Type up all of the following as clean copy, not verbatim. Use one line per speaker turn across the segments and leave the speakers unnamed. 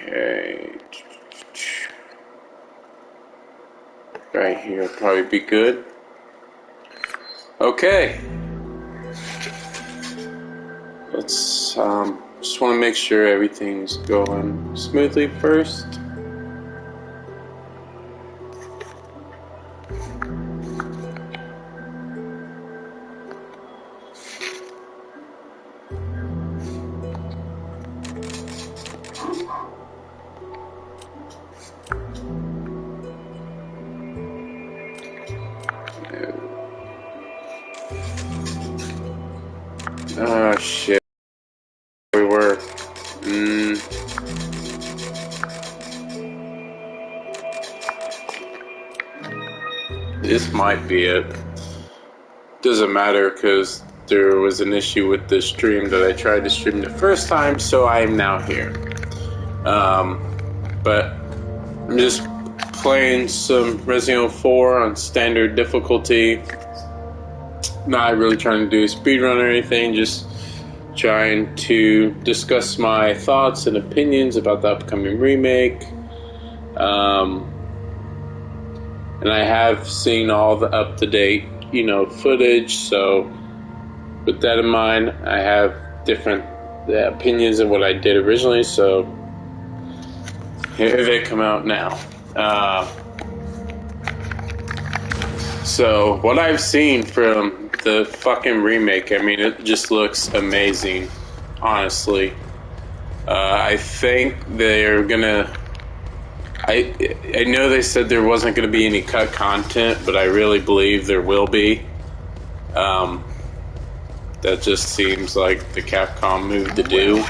Okay. Right here will probably be good. Okay. Let's just want to make sure everything's going smoothly first. Oh shit. We were. This might be it. Doesn't matter because there was an issue with the stream that I tried to stream the first time, so I am now here. But I'm just playing some Resident Evil 4 on standard difficulty. Not really trying to do a speedrun or anything, just trying to discuss my thoughts and opinions about the upcoming remake. And I have seen all the up-to-date, footage, so with that in mind, I have different opinions of what I did originally, so here they come out now. So what I've seen from the fucking remake, I mean, it just looks amazing, honestly. I think they're gonna... I know they said there wasn't going to be any cut content, but I really believe there will be. That just seems like the Capcom move to do.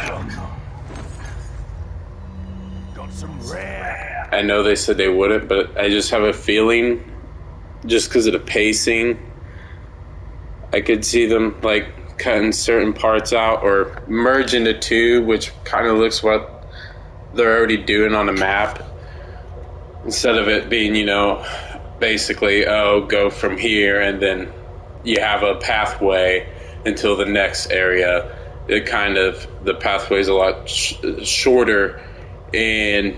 I know they said they wouldn't, but I just have a feeling, just because of the pacing, I could see them like cutting certain parts out or merge into two, which kind of looks what they're already doing on the map. Instead of it being, basically, go from here and then you have a pathway until the next area. The pathway is a lot shorter and,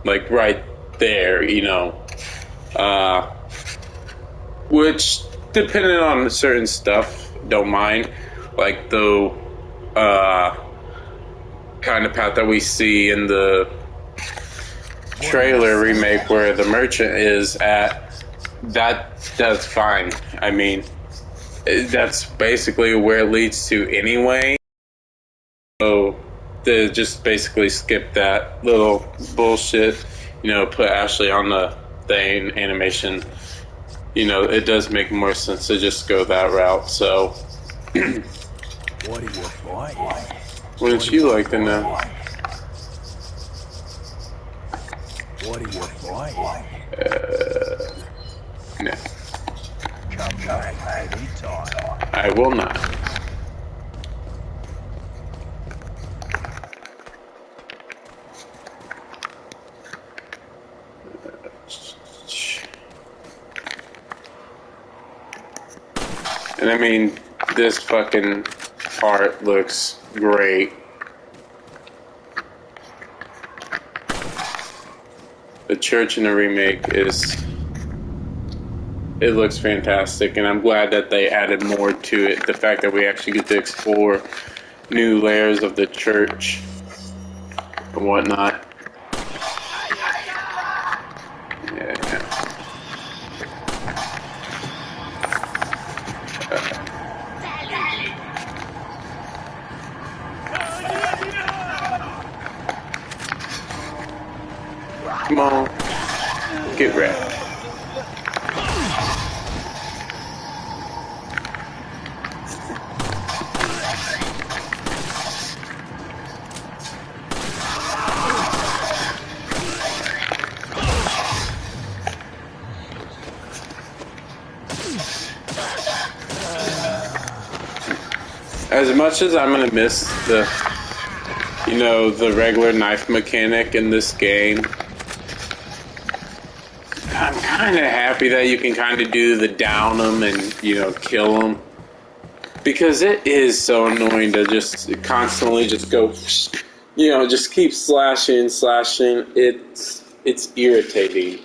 like, right there, which, depending on certain stuff, don't mind. Like the kind of path that we see in the trailer remake where the merchant is at, that's fine. I mean, that's basically where it leads to anyway. So to just basically skip that little bullshit, put Ashley on the thing animation, it does make more sense to just go that route. So
what are you buying?
Wouldn't you like to know?
What are you buying?
No.
Come back anytime.
I will not. And I mean, this fucking part looks great. The church in the remake it looks fantastic, and I'm glad that they added more to it. The fact that we actually get to explore new layers of the church and whatnot. Yeah. Come on, get wrecked. As much as I'm gonna miss the regular knife mechanic in this game, I'm kind of happy that you can kind of do the down them and, kill them. Because it is so annoying to just constantly just go just keep slashing, slashing. It's irritating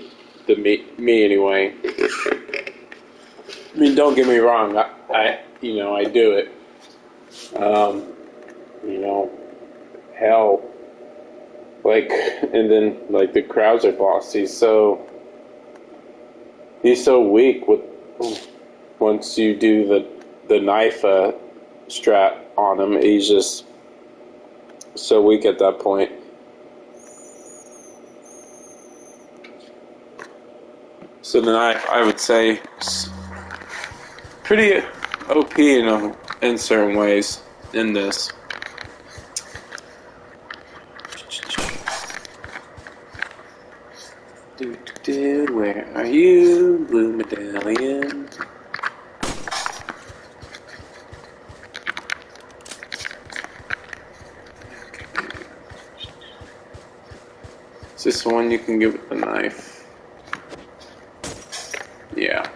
to me anyway. I mean, don't get me wrong. I do it. Um, you know, hell, like, and then like the crowds are boss. He's so weak with once you do the knife strat on him. He's just so weak at that point. So the knife, I would say, is pretty OP in certain ways in this. Where are you, blue medallion? Is this the one you can get with the knife? Yeah.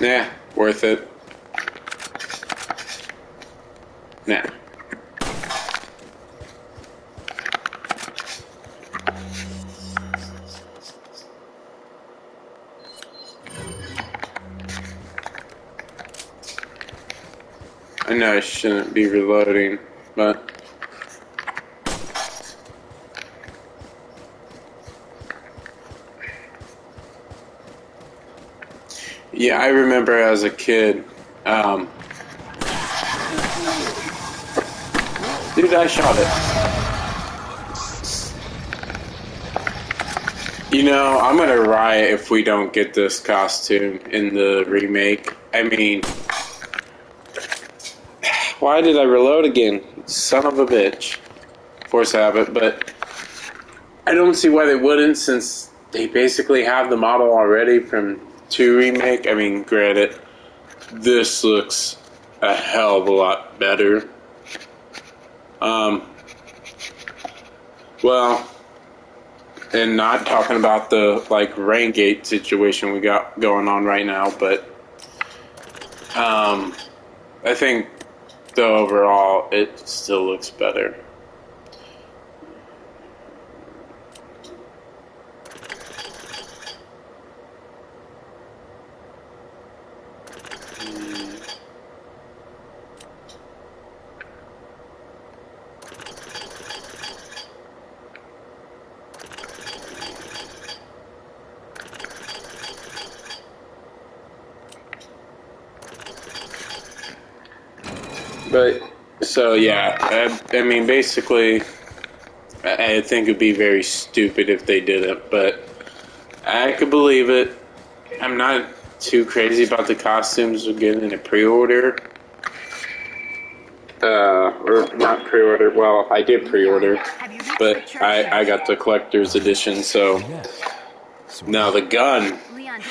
Yeah, worth it. Nah. I know I shouldn't be reloading, but yeah, I remember as a kid. Dude, I shot it. I'm gonna riot if we don't get this costume in the remake. I mean, why did I reload again? Son of a bitch. Force habit, but I don't see why they wouldn't, since they basically have the model already from 2 Remake. I mean, granted, this looks a hell of a lot better. Well, and not talking about the, rank gate situation we got going on right now, but, I think, though, overall, it still looks better. But, so yeah, I mean, basically, I think it'd be very stupid if they didn't, but I could believe it. I'm not too crazy about the costumes we're getting a pre-order. Or not pre-order, well, I did pre-order, but I got the collector's edition, so now the gun,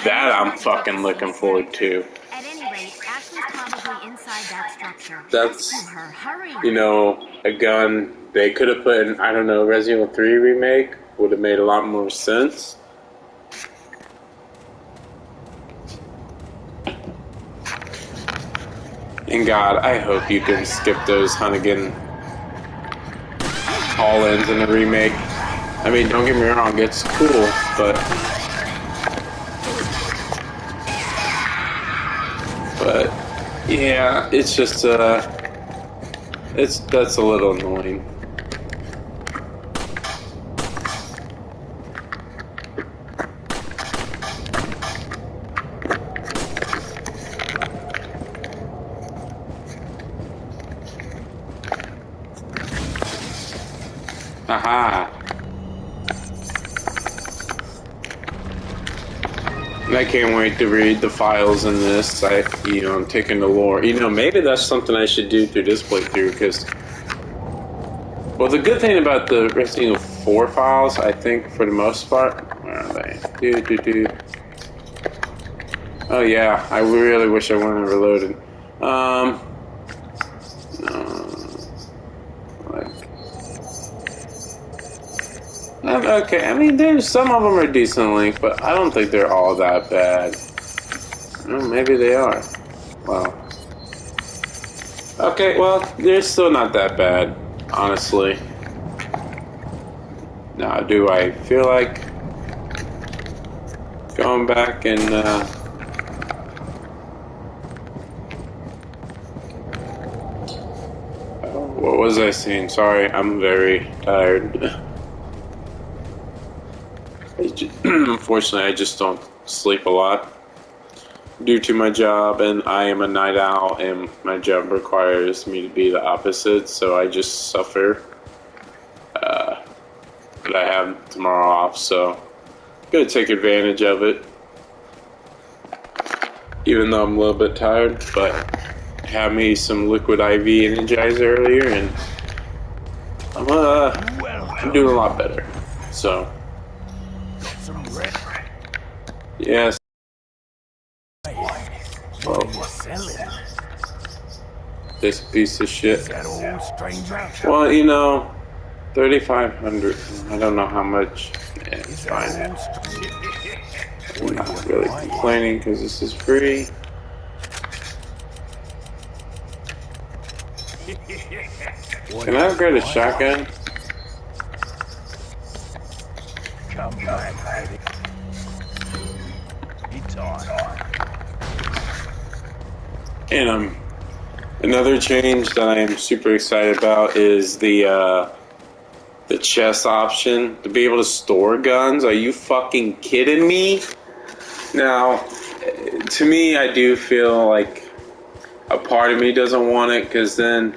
that I'm fucking looking forward to.
At any rate, Ashley's probably inside that structure.
That's,
Rescue her. Hurry.
a gun they could have put in, I don't know, Resident Evil 3 Remake would have made a lot more sense. And God, I hope you can skip those Hunnigan all-ins in the remake. I mean, don't get me wrong, it's cool, but yeah, it's just that's a little annoying. Aha. I can't wait to read the files in this. I'm taking the lore. Maybe that's something I should do through this playthrough, because, well, the good thing about the Resident Evil 4 files, I think, for the most part, where are they? Oh yeah, I really wish I wouldn't have reloaded. No, like, Okay, I mean, there's some of them are decent length, but I don't think they're all that bad. Well, maybe they are. Well, okay, well, they're still not that bad, honestly. Now, do I feel like going back and what was I saying? Sorry, I'm very tired. Unfortunately, I just don't sleep a lot due to my job, and I am a night owl, and my job requires me to be the opposite, so I just suffer. But I have tomorrow off, so I'm gonna take advantage of it. Even though I'm a little bit tired, but had me some liquid IV Energizer earlier, and I'm doing a lot better. So,
Some red.
yes.
What are you selling?
This piece of shit.
Is that all, stranger?
Well, you know, 3,500. I don't know how much. Yeah, it's
Is
fine.
that all,
I'm
What are
not
you
really
buying?
complaining because this is free.
What
Can
are
I
you
upgrade a
buying?
shotgun?
Come back, baby. Time.
And another change that I am super excited about is the chest option to be able to store guns. Are you fucking kidding me? Now, to me, I do feel like a part of me doesn't want it because then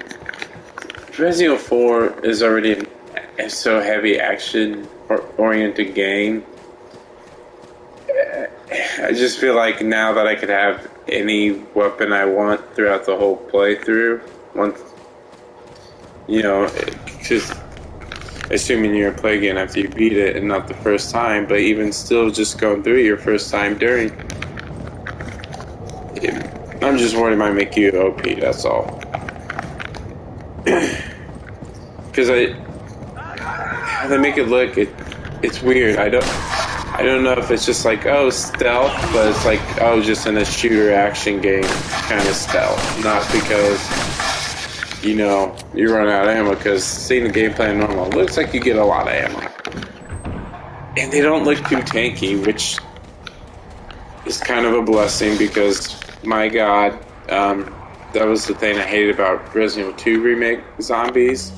Resident Evil 4 is already a so heavy action oriented game. I just feel like now that I could have any weapon I want throughout the whole playthrough, once, you know, just assuming you're gonna play again after you beat it and not the first time, but even still just going through it your first time during, I'm just worried it might make you OP, that's all. Because how they make it look, it's weird. I don't know if it's just like, oh, stealth, but it's like, oh, just in a shooter action game kind of stealth. Not because, you know, you run out of ammo, because seeing the gameplay normal, it looks like you get a lot of ammo. And they don't look too tanky, which is kind of a blessing because, my god, that was the thing I hated about Resident Evil 2 Remake zombies.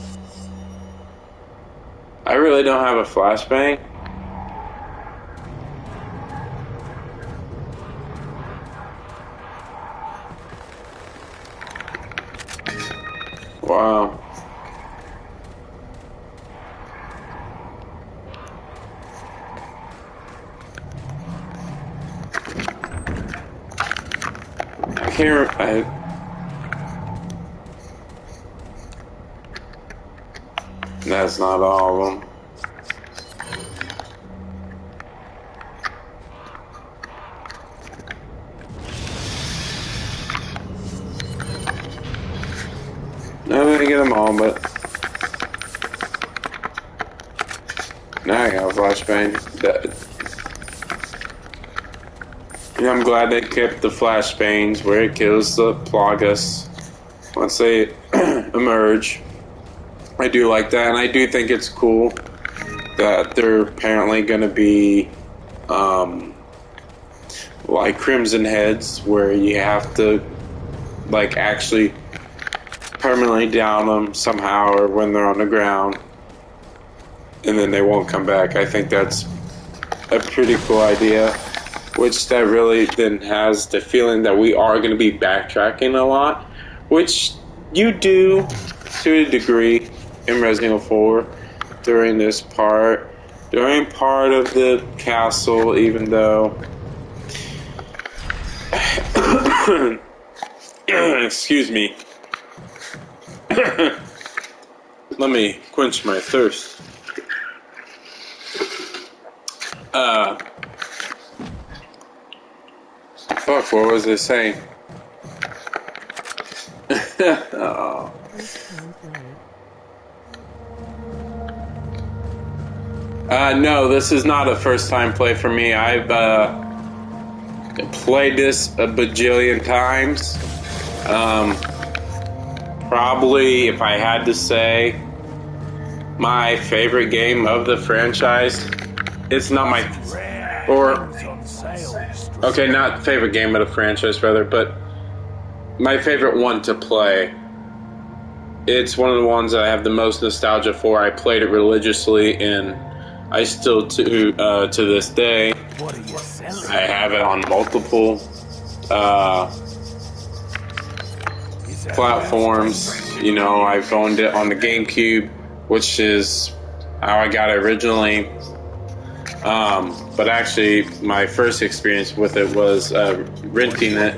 I really don't have a flashbang. Wow. I can't. That's not all of them. No, I didn't get them all, but now I got a flashbang. I'm glad they kept the flashbangs where it kills the Plagas once they emerge. I do like that, and I do think it's cool that they're apparently going to be like Crimson Heads, where you have to like actually permanently down them somehow, or when they're on the ground, and then they won't come back. I think that's a pretty cool idea, which that really then has the feeling that we are going to be backtracking a lot, which you do to a degree in Resident Evil 4 during part of the castle, even though excuse me. Let me quench my thirst. Fuck, what was I saying? Oh. No, this is not a first time play for me. I've played this a bajillion times. Probably, if I had to say, my favorite game of the franchise. It's not my... Or... Okay, not favorite game of the franchise, rather, but my favorite one to play. It's one of the ones that I have the most nostalgia for. I played it religiously, and I still, to this day, I have it on multiple platforms. You know, I've owned it on the GameCube, which is how I got it originally. But actually, my first experience with it was renting it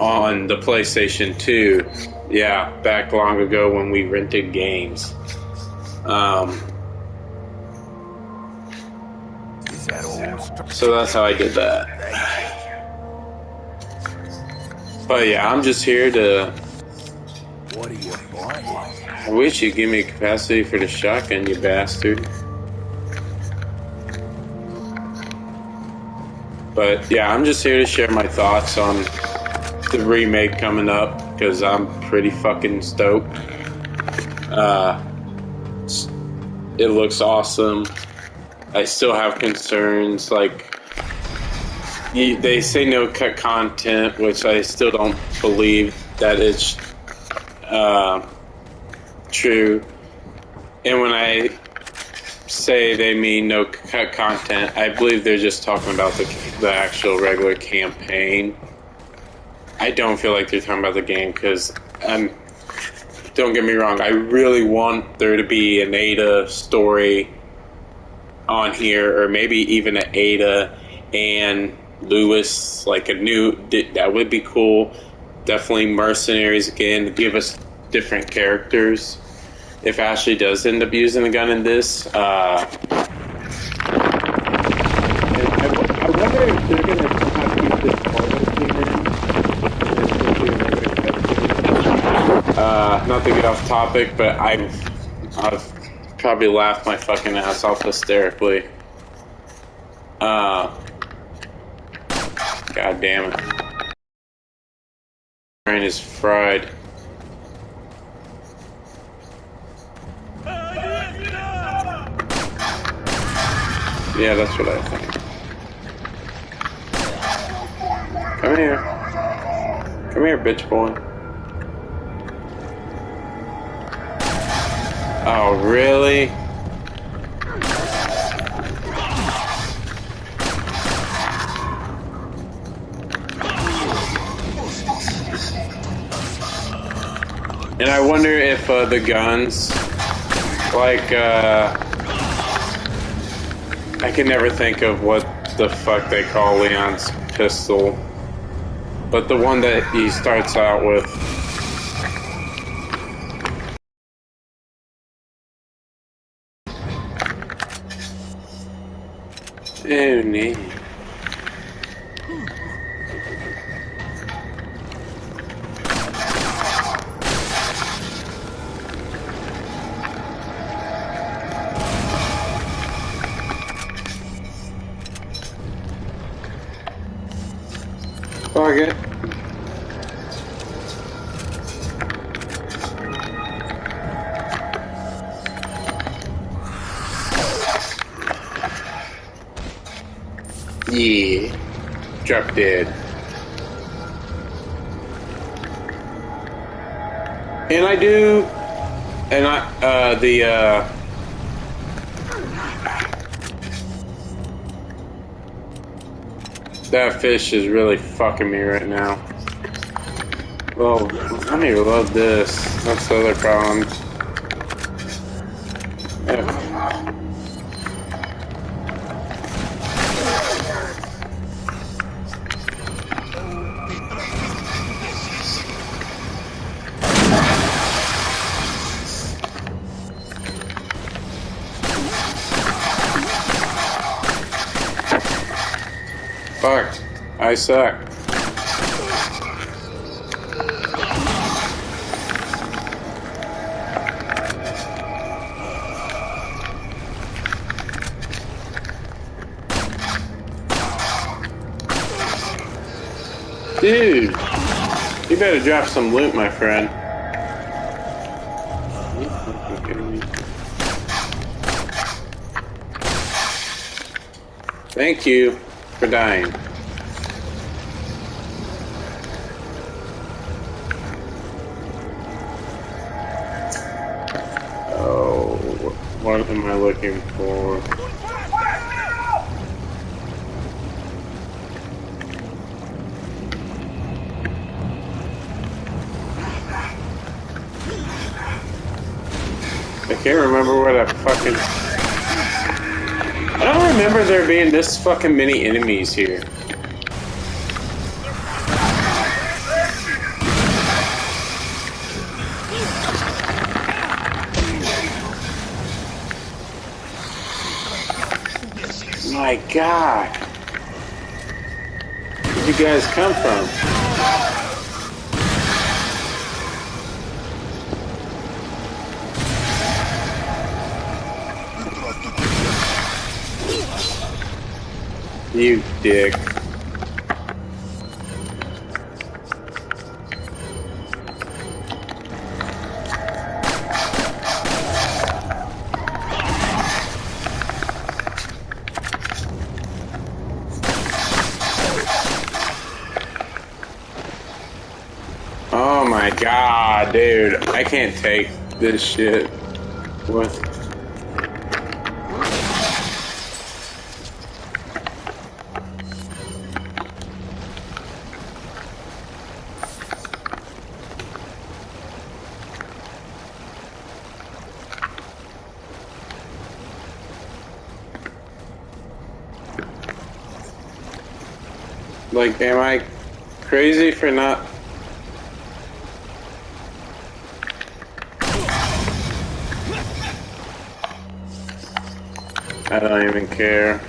on the PlayStation 2. Yeah, back long ago when we rented games. So that's how I did that. But yeah, I'm just here to...
What are you buying?
I wish you'd give me capacity for the shotgun, you bastard. But yeah, I'm just here to share my thoughts on the remake coming up, because I'm pretty fucking stoked. It looks awesome. I still have concerns, like, they say no cut content, which I still don't believe that it's true. And when I say they mean no cut content, I believe they're just talking about the actual regular campaign. I don't feel like they're talking about the game, because don't get me wrong, I really want there to be an Ada story on here, or maybe even an Ada and Lewis, like a new, that would be cool. Definitely Mercenaries again, to give us different characters. If Ashley does end up using a gun in this, I wonder if they're going to somehow keep this photo scene in. Not to get off topic, but I've probably laughed my fucking ass off hysterically. God damn it. My brain is fried. Yeah, that's what I think. Come here. Come here, bitch boy. Oh, really? And I wonder if the guns, like, I can never think of what the fuck they call Leon's pistol, but the one that he starts out with. Oh, neat. Fuck it. Yeah. Drop dead. And I do... And that fish is really fucking me right now. Well, I don't even love this. That's the other problem. Yeah. Fuck. I suck. Dude, you better drop some loot, my friend. Thank you for dying. Oh, what am I looking for? I can't remember what I fucking... I don't remember there being this fucking many enemies here. My God. Where'd you guys come from? You dick. Oh my God, dude. I can't take this shit. What? Like, am I crazy for not... I don't even care.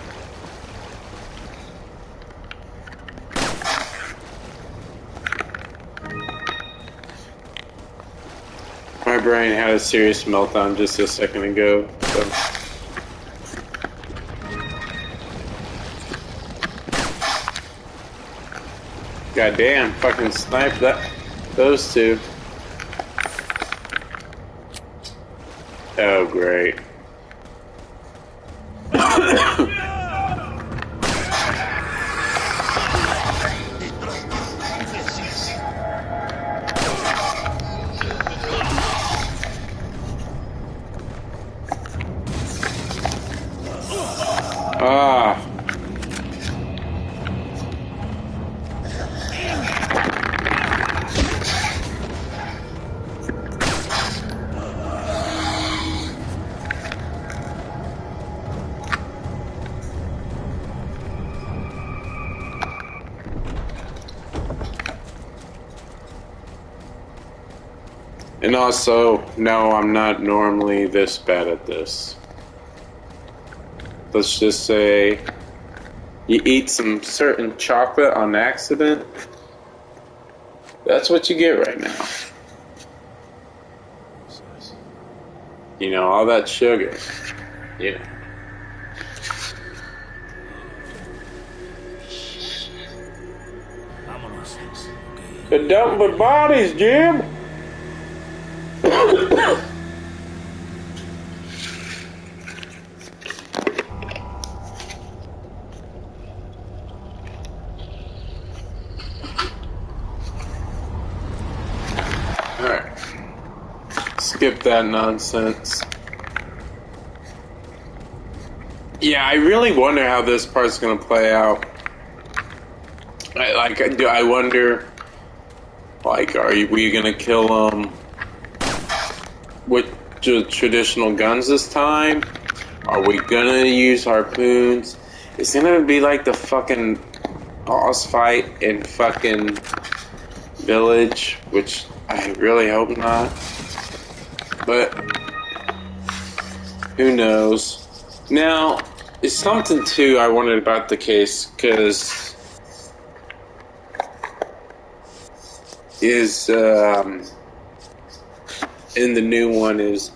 My brain had a serious meltdown just a second ago, so... God damn, fucking snipe those two. Oh, great. Ah. And also, no, I'm not normally this bad at this. Let's just say you eat some certain chocolate on accident. That's what you get right now. You know, all that sugar. Yeah. The dump with bodies, Jim. Alright. Skip that nonsense. Yeah, I really wonder how this part's gonna play out. I wonder, like, we gonna kill them with traditional guns this time? Are we gonna use harpoons? It's gonna be like the fucking boss fight in fucking Village, which I really hope not. But who knows? Now, it's something too I wondered about the case, because in the new one is,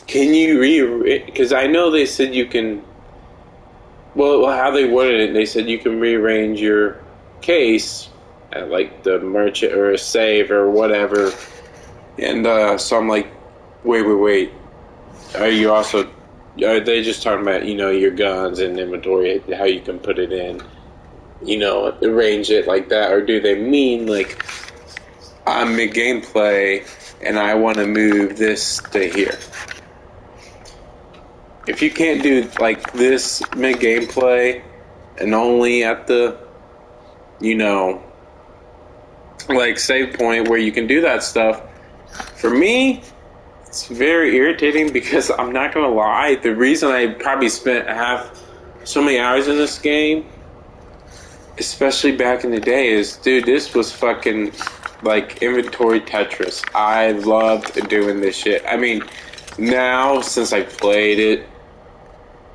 can you because I know they said you can, well, how they worded it, they said you can rearrange your case at like the merchant or a save or whatever. And so I'm like, wait. Are you also? Are they just talking about your guns and inventory, how you can put it in, arrange it like that, or do they mean like I'm mid gameplay and I want to move this to here? If you can't do like this mid gameplay and only at the like save point where you can do that stuff, for me it's very irritating because I'm not gonna lie, the reason I probably spent so many hours in this game, especially back in the day, is dude, this was fucking like inventory Tetris. I loved doing this shit. I mean, now since I played it,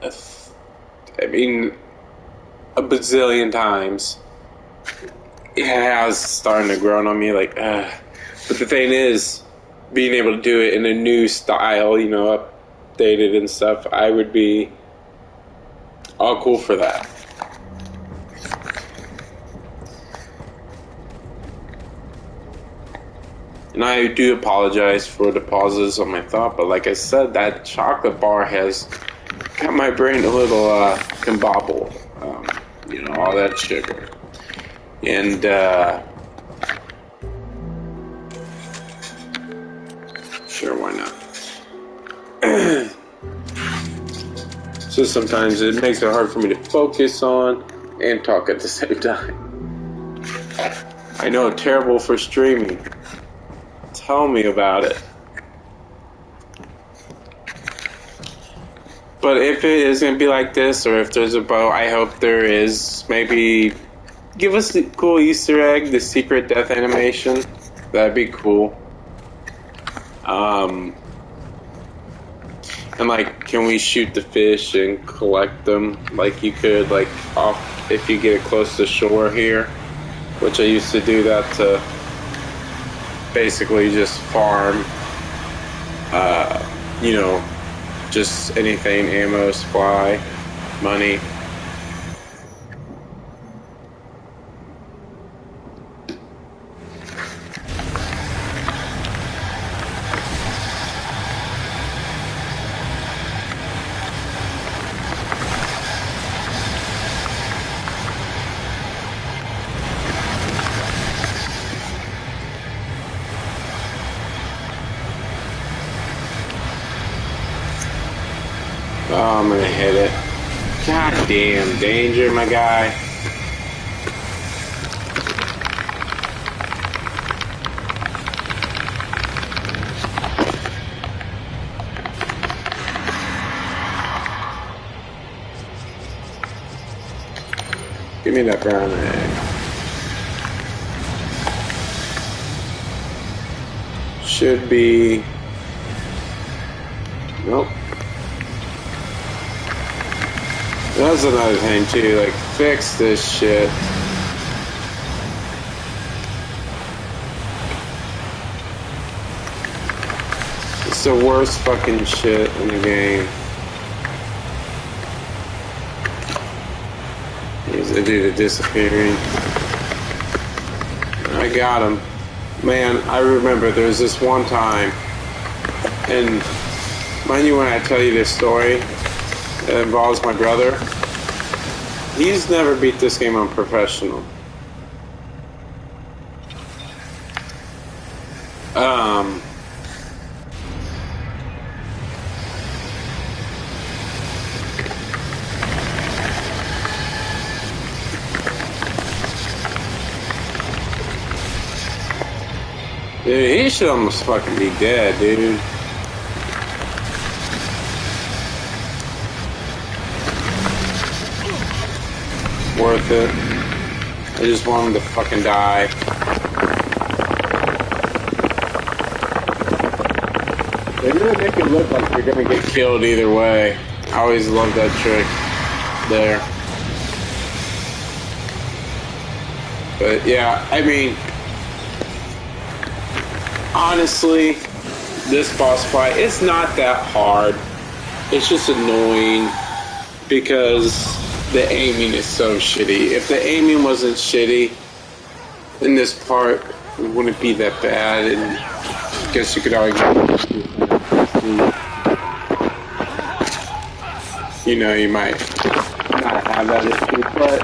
I mean, a bazillion times, yeah, it's starting to grow on me. Like, but the thing is, being able to do it in a new style, updated and stuff, I would be all cool for that. And I do apologize for the pauses on my thought, but like I said, that chocolate bar has got my brain a little combobble. All that sugar. And sure, why not? So sometimes it makes it hard for me to focus on and talk at the same time. I know, terrible for streaming. Tell me about it. But if it is going to be like this, or if there's a bow, I hope there is. Maybe give us the cool Easter egg, the secret death animation. That'd be cool. And like, can we shoot the fish and collect them like you could, like off if you get it close to shore here? Which I used to do that to basically just farm, just anything, ammo, supply, money. Oh, I'm gonna hit it. God damn, danger, my guy. Give me that brown egg. Should be... Nope. That's another thing too, like, fix this shit. It's the worst fucking shit in the game. Here's the dude disappearing. I got him. Man, I remember there was this one time, and mind you when I tell you this story, that involves my brother. He's never beat this game on professional. Dude, he should almost fucking be dead, dude. Worth it. I just want him to fucking die. They really make it look like you're gonna get killed either way. I always love that trick there. But yeah, I mean, honestly, this boss fight, it's not that hard. It's just annoying because The aiming is so shitty. If the aiming wasn't shitty in this part, it wouldn't be that bad. And I guess you could argue, you know, you might not have that issue, but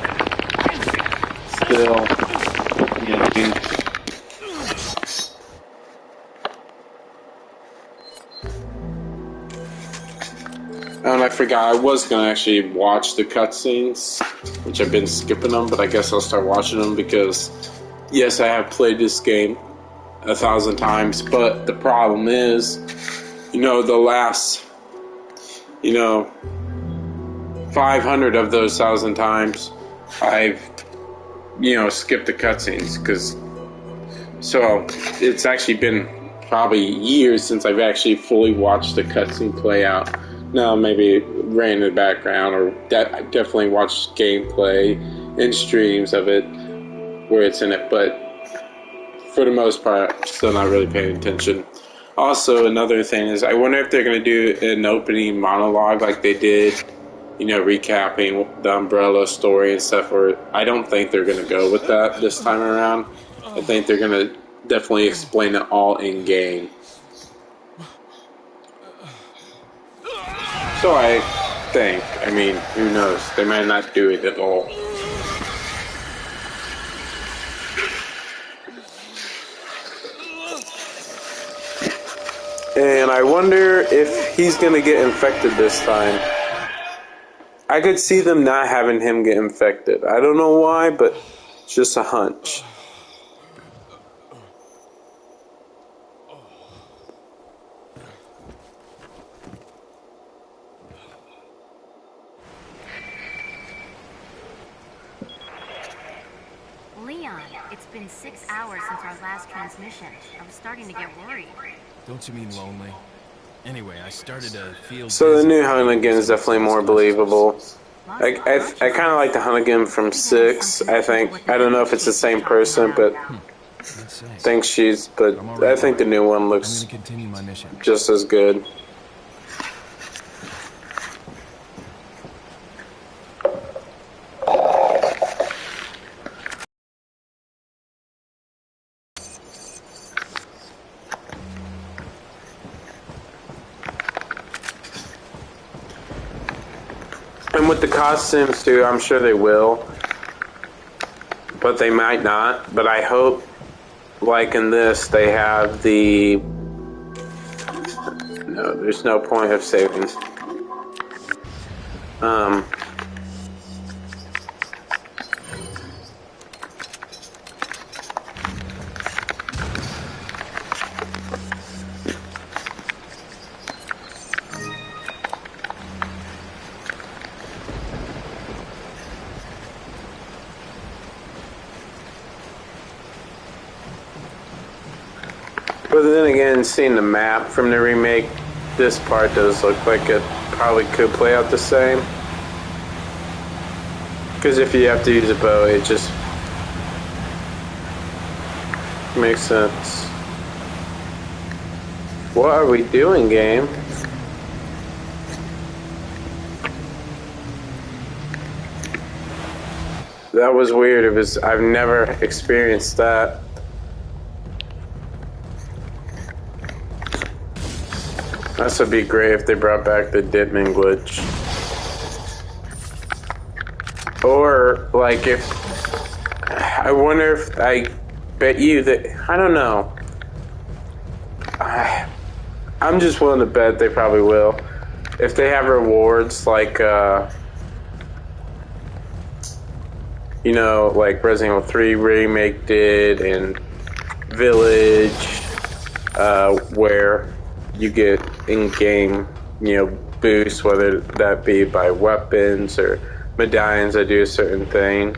still, you know, I mean, and I forgot I was gonna actually watch the cutscenes, which I've been skipping them, but I guess I'll start watching them because, yes, I have played this game 1,000 times, but the problem is, you know, the last, you know, 500 of those 1,000 times, I've, you know, skipped the cutscenes because, so it's actually been probably years since I've actually fully watched the cutscene play out. Now, maybe ran in the background, or I definitely watched gameplay and streams of it where it's in it, but for the most part, I'm still not really paying attention. Also, another thing is, I wonder if they're going to do an opening monologue like they did, you know, recapping the Umbrella story and stuff, or I don't think they're going to go with that this time around. I think they're going to definitely explain it all in-game. So I think, I mean, who knows? They might not do it at all. And I wonder if he's going to get infected this time. I could see them not having him get infected. I don't know why, but it's just a hunch.
Leon, it's been 6 hours since our last transmission. I was starting to get worried.
Don't you mean lonely? Anyway, I started to feel.
So the new Hunnigan is definitely more believable. I kind of like the Hunnigan from 6. I think, I don't know if it's the same person, but I think I think the new one looks
continue my mission.
just as good. And with the costumes too, I'm sure they will. But they might not. But I hope, like in this, they have the... No, there's no point of saving. But then again, seeing the map from the remake, this part does look like it probably could play out the same. Because if you have to use a bow, it just makes sense. What are we doing, game? That was weird. I've never experienced that. This would be great if they brought back the Ditman glitch. Or, like, if... I wonder if... I bet you that... I don't know. I'm just willing to bet they probably will. If they have rewards, like, you know, like Resident Evil 3 Remake did, and Village, where you get in-game, you know, boosts, whether that be by weapons or medallions that do a certain thing.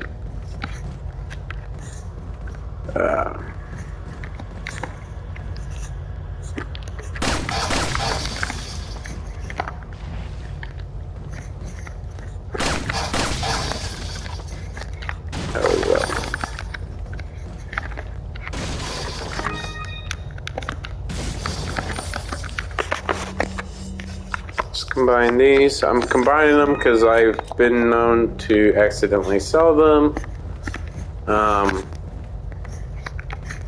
Combine these. I'm combining them because I've been known to accidentally sell them.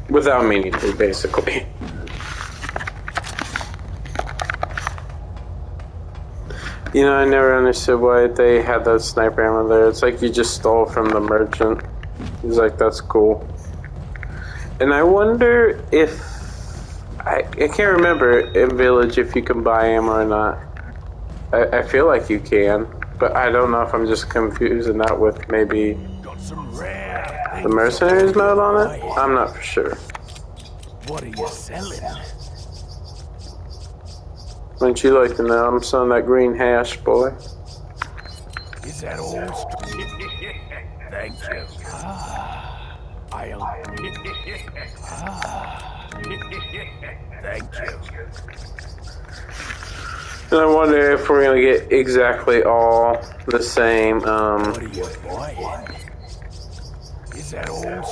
Without meaning to, basically. You know, I never understood why they had that sniper ammo there. It's like you just stole from the merchant. He's like, that's cool. And I wonder if... I can't remember in Village if you can buy ammo or not. I feel like you can, but I don't know if I'm just confusing that with maybe the Mercenaries mode on it? I'm not for sure.
What are you selling?
Wouldn't you like to know? I'm selling that green hash, boy.
Is that all? Thank you. I'll. Thank you.
And I wonder if we're gonna get exactly all the same.
What are you buying? Is that all?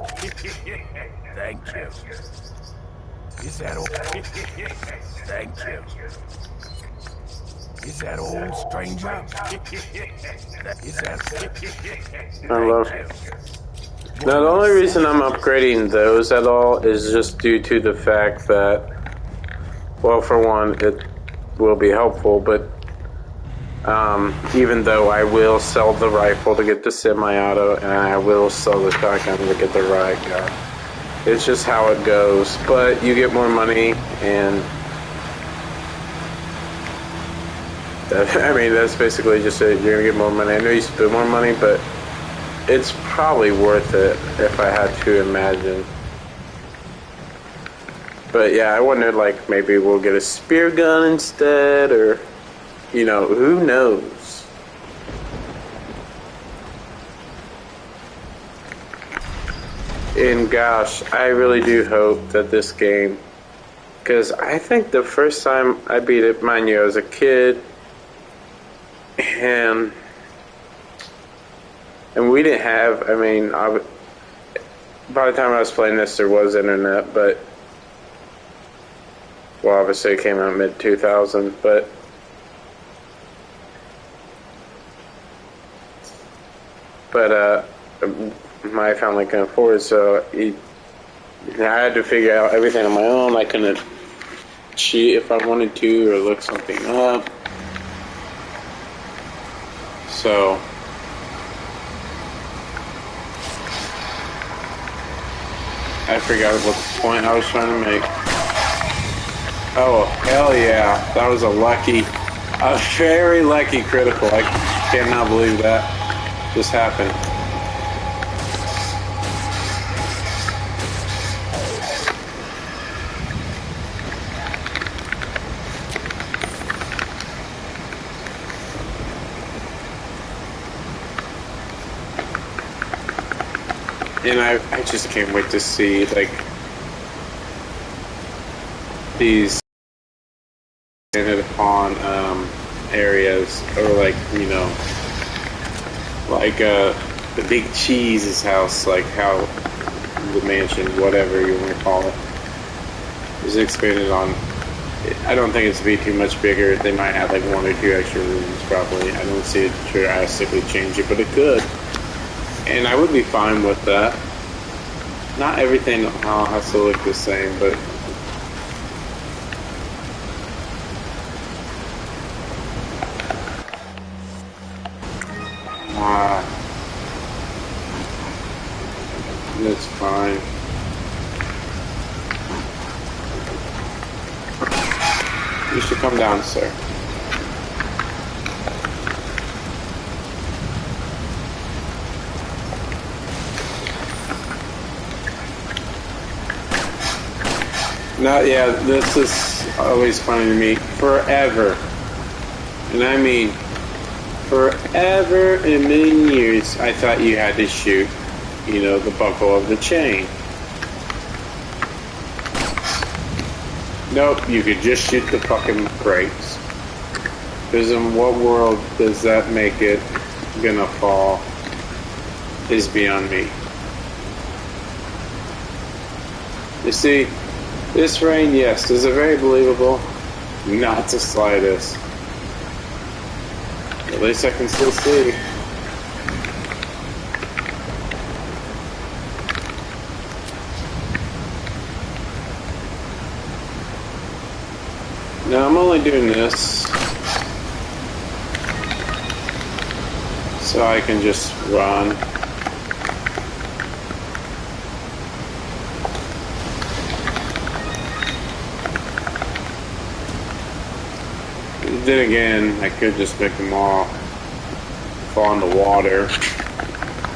Thank you. Is that all? Thank you. Is that all, stranger? Is that?
Hello. Now, the only reason I'm upgrading those at all is just due to the fact that, well, for one, it will be helpful, but even though I will sell the rifle to get the semi-auto, and I will sell the shotgun to get the riot gun. It's just how it goes. But you get more money, and I mean, that's basically just it. You're gonna get more money. I know you spend more money, but it's probably worth it if I had to imagine. But yeah, I wondered, like, maybe we'll get a spear gun instead, or, you know, who knows? And gosh, I really do hope that this game, because I think the first time I beat it, mind you, I was a kid, and we didn't have, I mean, by the time I was playing this, there was internet, but, well, obviously it came out mid-2000, but my family couldn't afford it, so I had to figure out everything on my own. I couldn't cheat if I wanted to or look something up. So I forgot what the point I was trying to make. Oh, hell yeah. That was a very lucky critical. I cannot believe that just happened. And I just can't wait to see, like, these ended upon areas, or like, you know, like the Big Cheese's house, like how the mansion, whatever you want to call it, is expanded on. I don't think it's to be too much bigger. They might have like 1 or 2 extra rooms, probably. I don't see it drastically change it, but it could. And I would be fine with that. Not everything has to look the same, but that's fine. You should come down, sir. No, yeah, this is always funny to me. Forever, and I mean forever and a million years, I thought you had to shoot, you know, the buckle of the chain. Nope, you could just shoot the fucking brakes. Because in what world does that make it gonna fall is beyond me. You see, this rain, yes, is it very believable? Not the slightest. least I can still see. No, I'm only doing this so I can just run. Then again, I could just make them all fall in the water,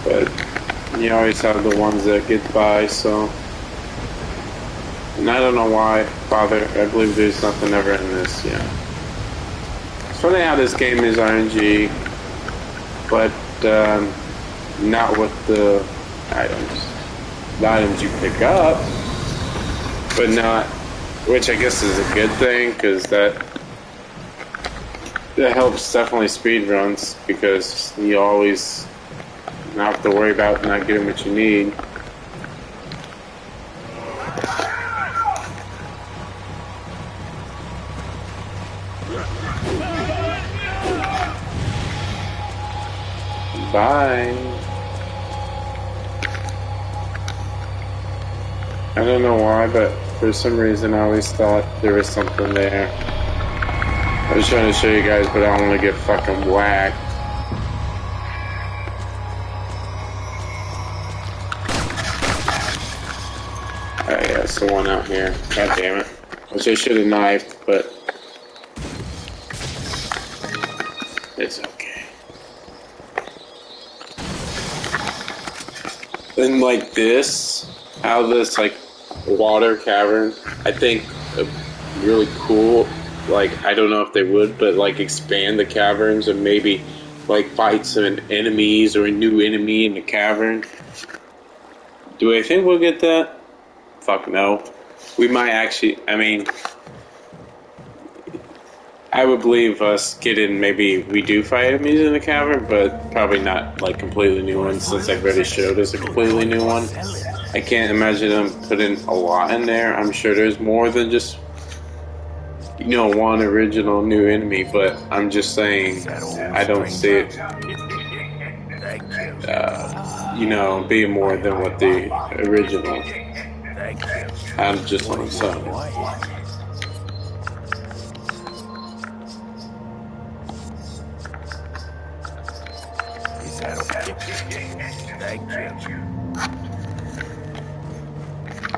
but you always have the ones that get by, so. And I don't know why, Father, I believe there's nothing ever in this, yeah. It's funny how this game is RNG, but not with the items. The items you pick up, but not, which I guess is a good thing, because that helps definitely speed runs, because you always not have to worry about not getting what you need. Bye. I don't know why, but for some reason I always thought there was something there. I was trying to show you guys, but I don't want to get fucking whacked. Oh yeah, it's the one out here. God damn it. Which I should have knifed, but it's okay. And like this, out of this like water cavern, I think really cool. Like, I don't know if they would, but like expand the caverns and maybe like fight some enemies or a new enemy in the cavern. Do I think we'll get that? Fuck no. We might actually, I mean, I would believe us getting, maybe we do fight enemies in the cavern, but probably not like completely new ones, since they've already showed us a completely new one. I can't imagine them putting a lot in there. I'm sure there's more than just, you know, one original new enemy, but I'm just saying, I don't see it, you know, being more than what the original. I'm just on some.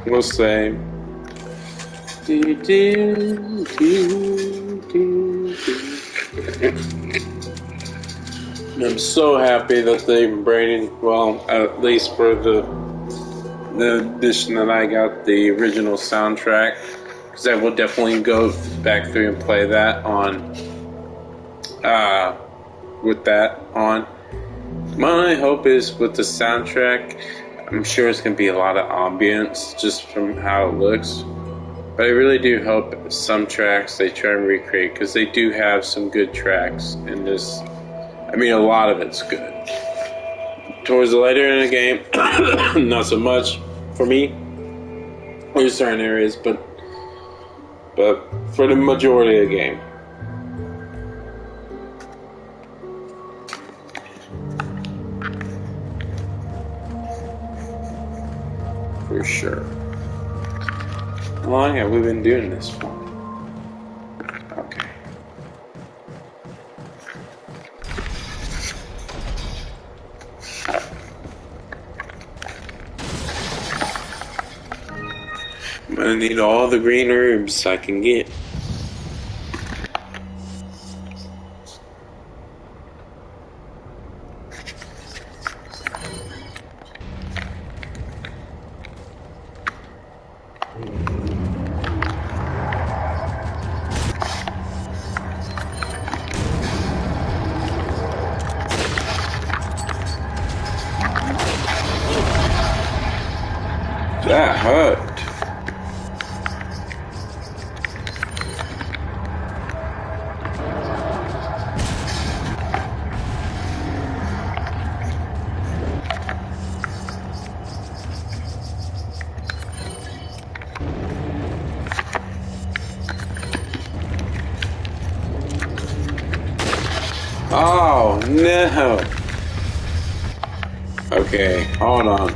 We'll say. I'm so happy that they're bringing, well, at least for the edition that I got, the original soundtrack, because I will definitely go back through and play that on, with that on. My hope is with the soundtrack, I'm sure it's going to be a lot of ambience just from how it looks. But I really do hope some tracks they try and recreate, because they do have some good tracks in this. I mean, a lot of it's good. Towards the later in the game, not so much for me. There's certain areas, but for the majority of the game. For sure. How long have we been doing this for? Okay. I'm gonna need all the green herbs I can get. That hurt. Oh, No. Okay, hold on.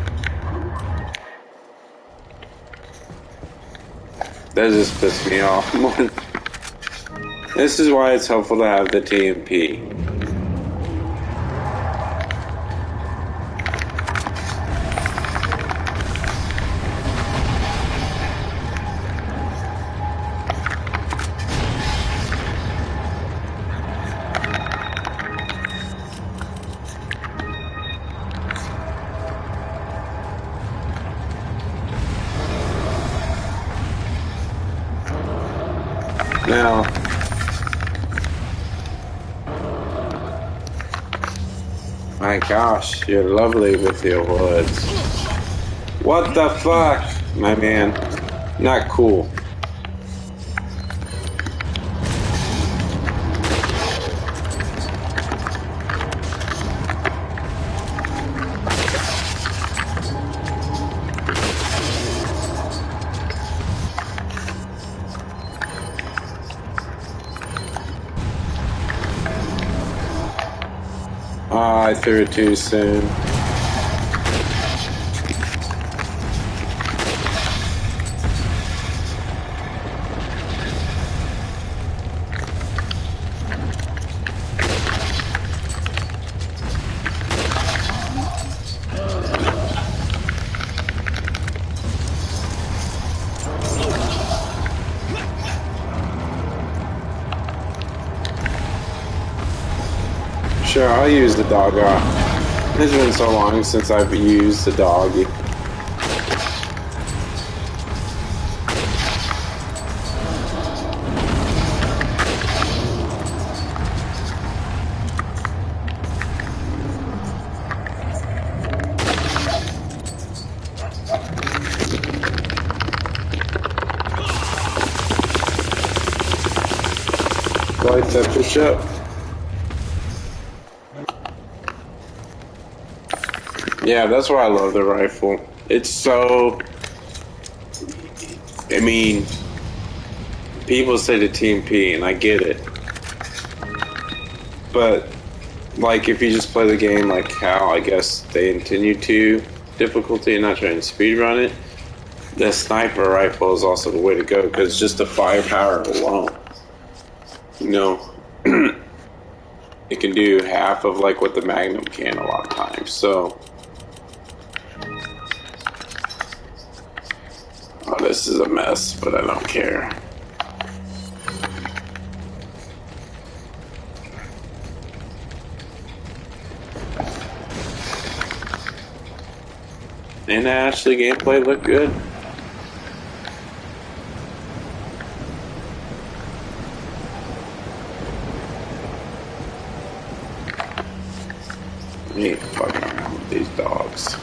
That just pissed me off. This is why it's helpful to have the TMP. Now, my gosh, you're lovely with your words. What the fuck, my man? Not cool. Oh, I threw it too soon. Sure, I'll use the dog off. It's been so long since I've used the doggy. Like that push up. Yeah, that's why I love the rifle. It's so... I mean, people say the TMP, and I get it. But, like, if you just play the game like how, I guess, they intended to, difficulty and not trying to speedrun it, the sniper rifle is also the way to go, because just the firepower alone, you know, it can do half of, like, what the Magnum can a lot of times, so... Oh, this is a mess, but I don't care. And actually, gameplay looked good. I ain't fucking around with these dogs.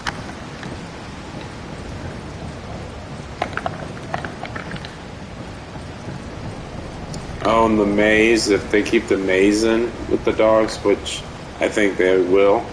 Oh, and the maze, if they keep the maze in with the dogs, which I think they will.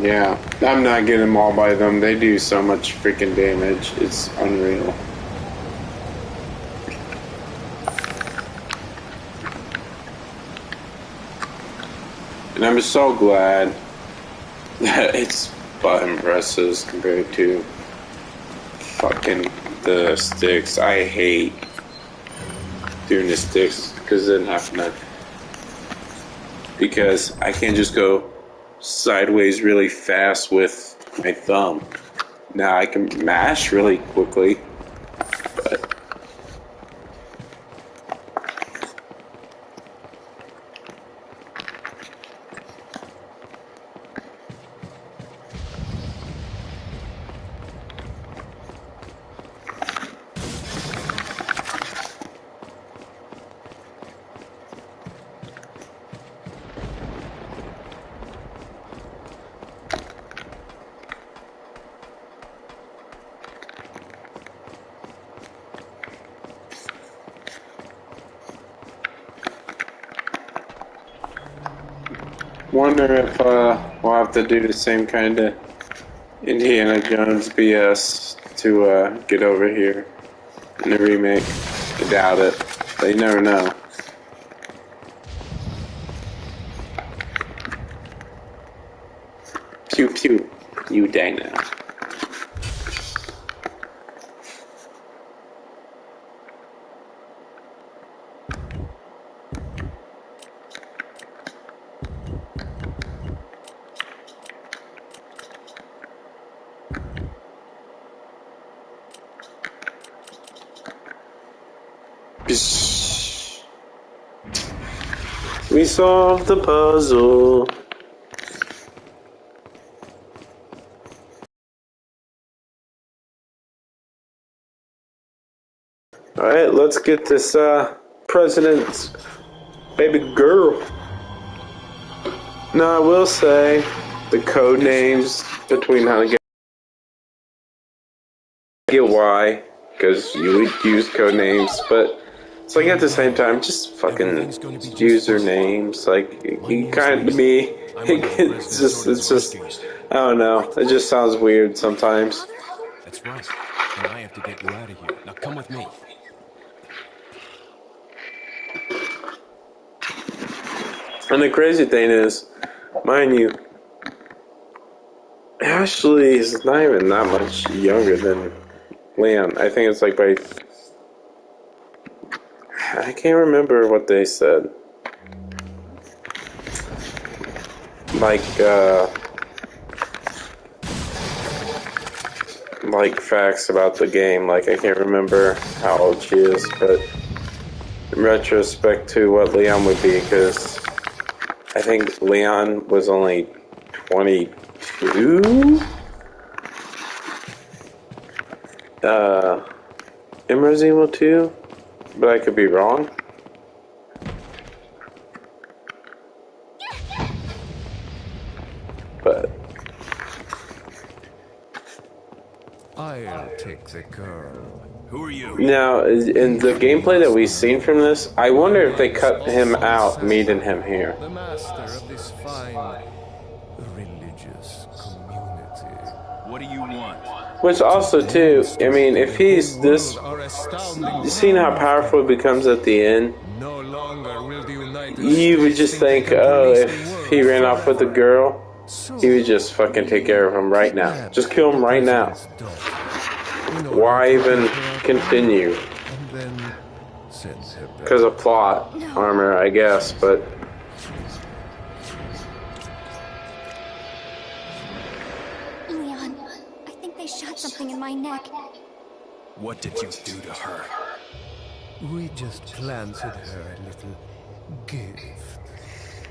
Yeah, I'm not getting them all by them. They do so much freaking damage. It's unreal. And I'm so glad that it's button presses compared to fucking the sticks. I hate doing the sticks because it didn't happen. Because I can't just go sideways really fast with my thumb. Now I can mash really quickly, but Wonder if we'll have to do the same kind of Indiana Jones BS to get over here in the remake. I doubt it. But you never know. Pew pew. You die now. We solved the puzzle. Alright, let's get this president's baby girl. Now I will say the code names between how to get why, because you would use code names, but it's like at the same time, just fucking usernames. Like you kind of me, it's just I don't know. It just sounds weird sometimes.
That's right. And I have to get you out of here. Now come with me.
And the crazy thing is, mind you, Ashley is not even that much younger than Leon. I think it's like by... I can't remember what they said. Like facts about the game. Like, I can't remember how old she is, but in retrospect to what Leon would be, because I think Leon was only 22? In Resident Evil 2? But I could be wrong. But
I'll take the girl.
Who are you?
now, in the gameplay that we've seen from this, I wonder if they cut him out, meeting him here.
The master of this fine religious community.
What do you want?
Which also, too, I mean, if he's this... You seen how powerful he becomes at the end?
No longer will the United
You would
States
just think,
the
oh,
police
if
the
he
world
ran off with the girl, he would just fucking take care of him right now. Just kill him right now. Why even continue?
And then send her back.
Because of plot armor, I guess, but...
Leon, I think they shot something in my neck.
What did you do to her?
We just planted her a little gift.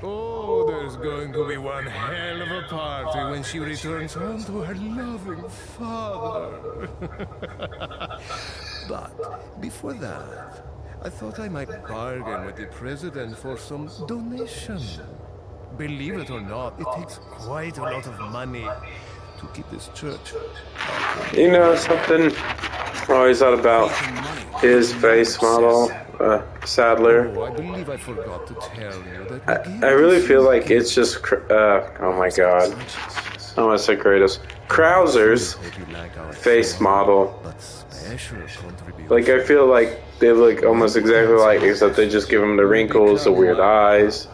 Oh, there's going to be one hell of a party when she returns home to her loving father. But before that, I thought I might bargain with the president for some donation. Believe it or not, it takes quite a lot of money to keep this church.
You know something I always thought about his face model, Sadler.
Oh, I believe I forgot to tell you that
I really feel like it's just, oh my god. I want to say Kratos. Krauser's face model. Like, I feel like they look almost exactly like, except they just give him the wrinkles, the weird eyes.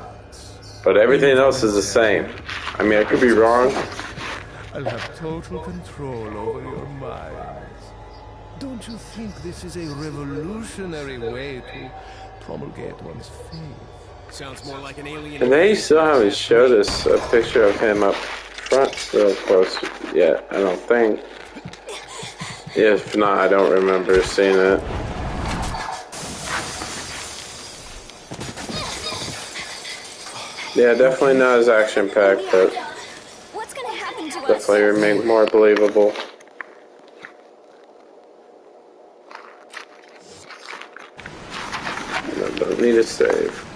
But everything else is the same. I mean, I could be wrong.
I'll have total control over your minds. Don't you think this is a revolutionary way to promulgate one's faith?
Sounds more like an alien.
And they still haven't showed us a picture of him up front real close yet, I don't think. If not, I don't remember seeing it. Yeah, definitely not as action-packed, but
What's gonna happen to us?
definitely made more believable. No, don't need a save.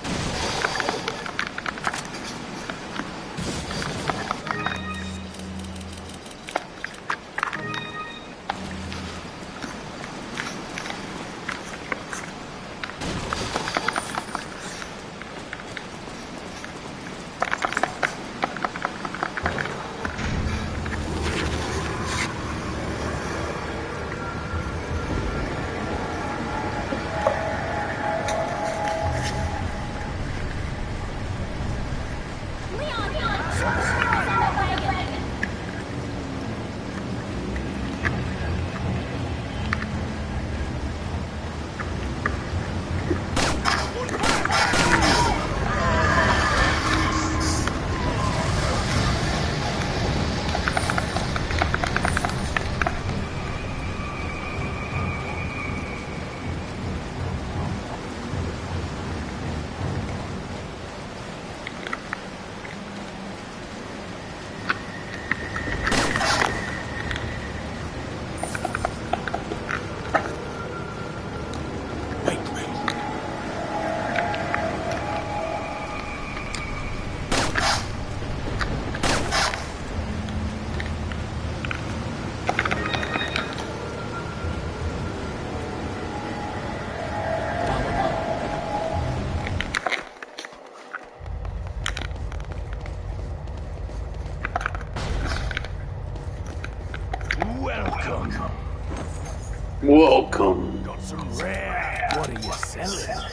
Welcome.
Got some rare. What are you selling?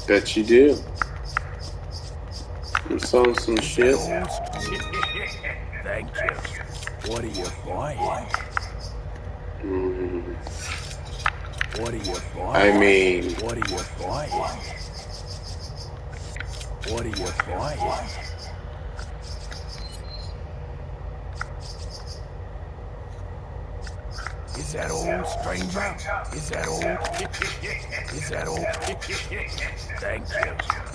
Bet you do. I'm selling some shit.
Thank you. What are you buying? What are you buying?
I mean,
What are you buying? What are you buying? Is that all, stranger? Is that all? Is that all? Thank you.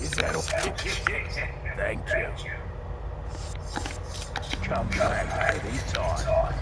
Is that all? Thank you. Come back anytime.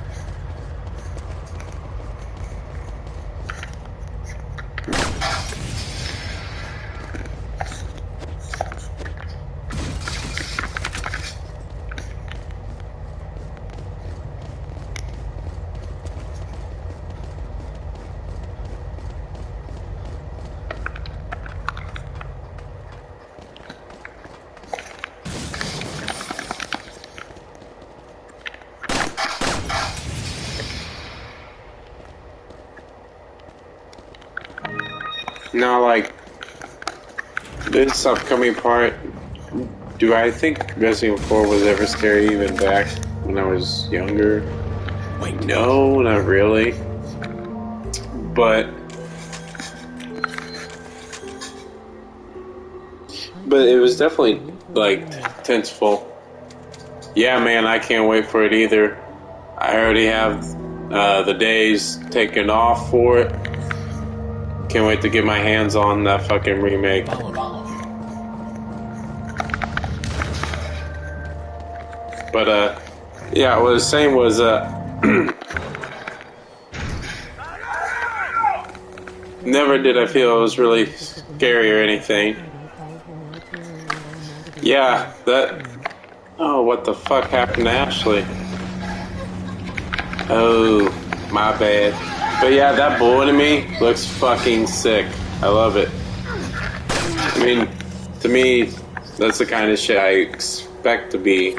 now like this upcoming part. Do I think Resident Evil 4 was ever scary even back when I was younger? No, not really. But it was definitely like tenseful. Yeah, man, I can't wait for it either. I already have the days taken off for it. Can't wait to get my hands on that fucking remake. But yeah, what I was saying was never did I feel it was really scary or anything. Yeah, that. Oh, what the fuck happened to Ashley? Oh, my bad. But yeah, that bullet in me looks fucking sick. I love it. I mean, to me, that's the kind of shit I expect to be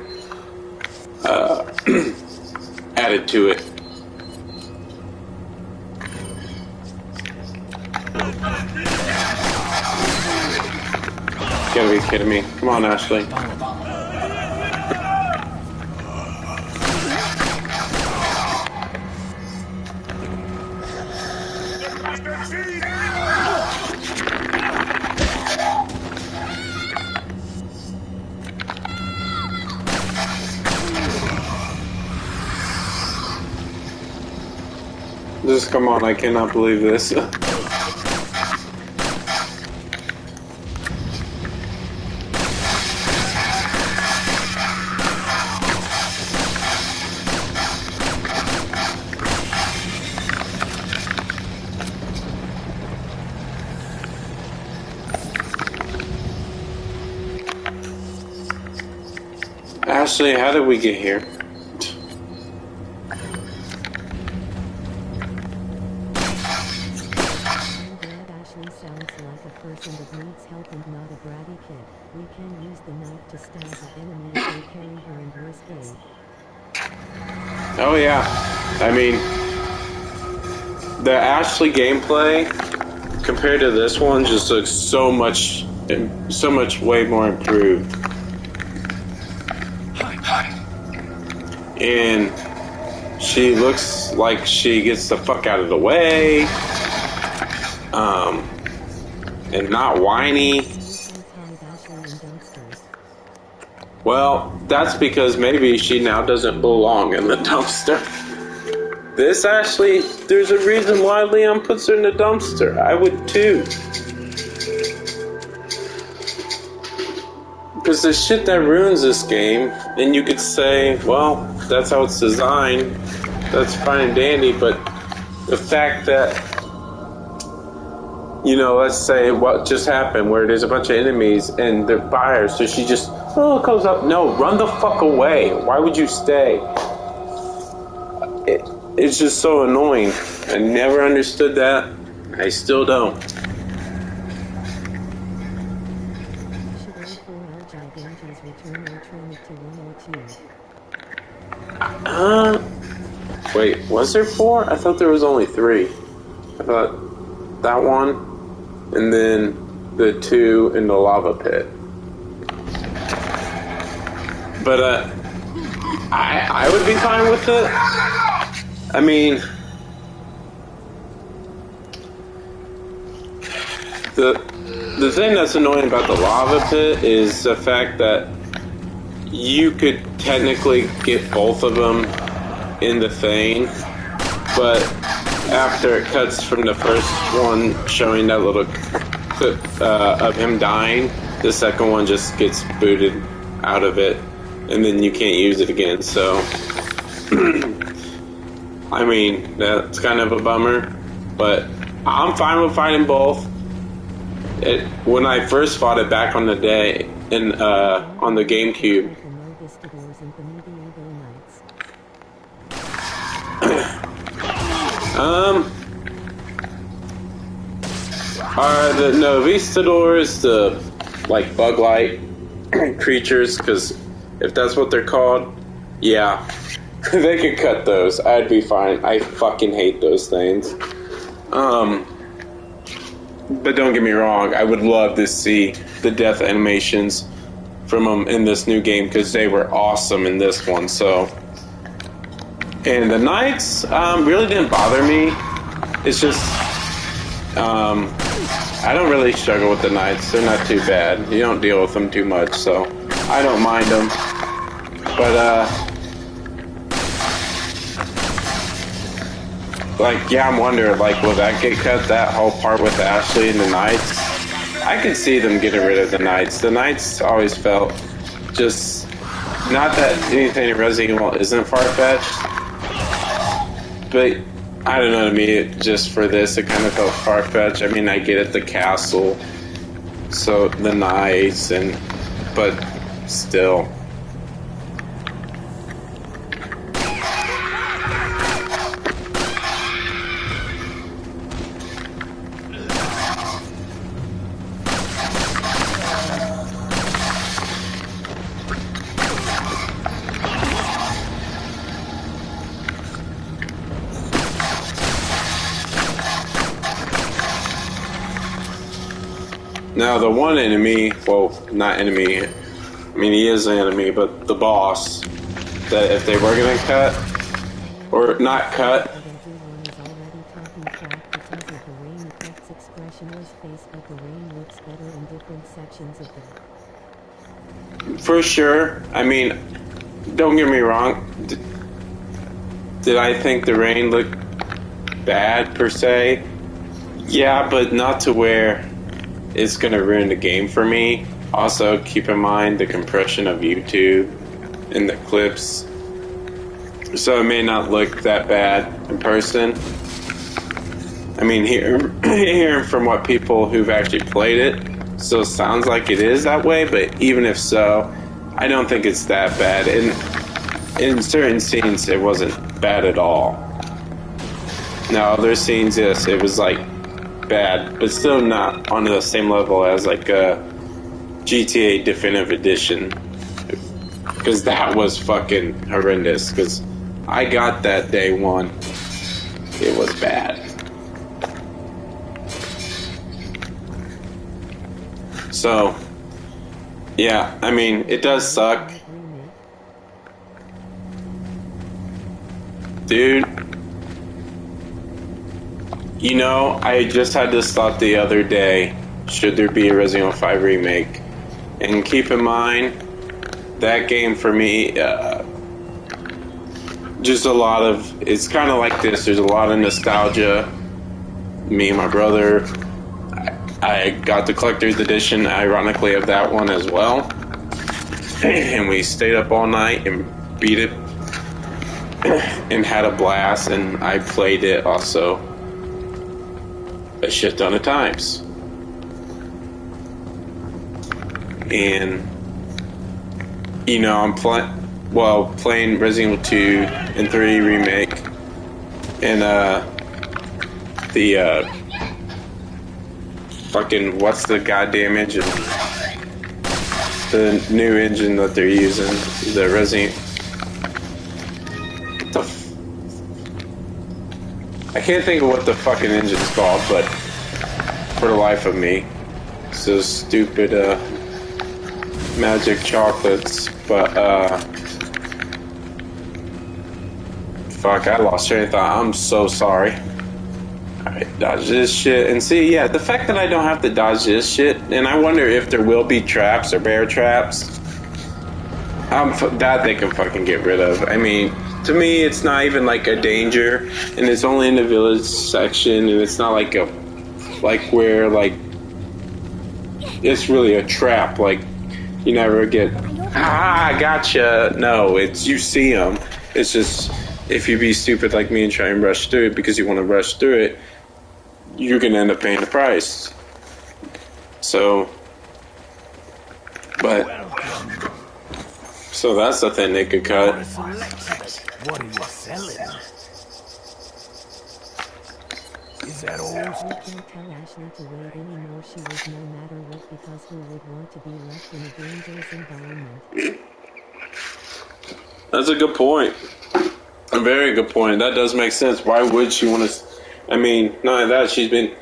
added to it. You gotta be kidding me. Come on, Ashley. Just come on, I cannot believe this. Ashley, how did we get here?
Sounds like a person that needs help and not a bratty kid. We can use the knife to stab the enemy if they carry her in worst aid.
Oh yeah, I mean, the Ashley gameplay compared to this one just looks so much way more improved. And she looks like she gets the fuck out of the way. And not whiny. Well, that's because maybe she now doesn't belong in the dumpster. This Ashley, there's a reason why Leon puts her in the dumpster. I would too. Because the shit that ruins this game, and you could say, well, that's how it's designed. That's fine and dandy, but the fact that, you know, let's say what just happened where there's a bunch of enemies and they're buyers, so she just, comes up. No, run the fuck away. Why would you stay? It's just so annoying. I never understood that. I still don't. Wait, was there 4? I thought there was only 3. I thought that one, and then the 2 in the lava pit. But I would be fine with it. I mean, the thing that's annoying about the lava pit is the fact that you could technically get both of them in the thing, but after it cuts from the first one showing that little clip of him dying, the second one just gets booted out of it, and then you can't use it again. So, I mean, that's kind of a bummer, but I'm fine with fighting both. When I first fought it back on the day on the GameCube, are the Novistadors the like bug-like creatures? Because if that's what they're called, yeah, they could cut those. I'd be fine. I fucking hate those things. But don't get me wrong, I would love to see the death animations from them in this new game because they were awesome in this one. So, and the knights really didn't bother me. It's just I don't really struggle with the knights. They're not too bad. You don't deal with them too much, so I don't mind them. But like, yeah, I'm wondering, like, will that get cut, that whole part with Ashley and the Knights? I could see them getting rid of the Knights. The Knights always felt just, not that anything in Resident Evil isn't far-fetched, but I don't know, to me, just for this, it kind of felt far-fetched. I mean, I get it, the castle, so the Knights, but still. Now, the one enemy, well, not enemy, I mean, he is an enemy, but the boss, that if they were going to cut, or not cut, for sure. I mean, don't get me wrong, did I think the rain looked bad, per se? Yeah, but not to where it's going to ruin the game for me. Also, keep in mind the compression of YouTube and the clips. So it may not look that bad in person. I mean, hearing from what people who've actually played it, so it sounds like it is that way, but even if so, I don't think it's that bad. In certain scenes, it wasn't bad at all. Now, other scenes, yes, it was like bad, but still not on the same level as like a GTA Definitive Edition, because that was fucking horrendous. Because I got that day one, it was bad. So yeah, I mean, it does suck, dude. You know, I just had this thought the other day, should there be a Resident Evil 5 remake? And keep in mind, that game for me, just a lot of, it's kind of like this, there's a lot of nostalgia. Me and my brother, I got the collector's edition, ironically, of that one as well. And we stayed up all night and beat it and had a blast, and I played it also a shit ton of times. And you know, I'm playing Resident Evil 2 and 3 Remake, and the fucking, what's the goddamn engine, the new engine that they're using, the Resident, I can't think of what the fucking engine's called, but for the life of me, it's those stupid magic chocolates. But fuck, I lost train of thought. I'm so sorry. Alright, dodge this shit. And see, yeah, the fact that I don't have to dodge this shit, and I wonder if there will be traps or bear traps. That they can fucking get rid of. I mean, to me, it's not even like a danger, and it's only in the village section, and it's not like where it's really a trap. Like, you never get, gotcha. No, it's, you see them. It's just, if you be stupid like me and try and rush through it because you want to rush through it, you're gonna end up paying the price. So, so that's the thing they could cut.
What are you selling? Is that all?
We can't tell Ashley to wait anymore. She would no matter what, because who would want to be left in a dangerous environment?
That's a good point. A very good point. That does make sense. Why would she want to? I mean, not only that, she's been.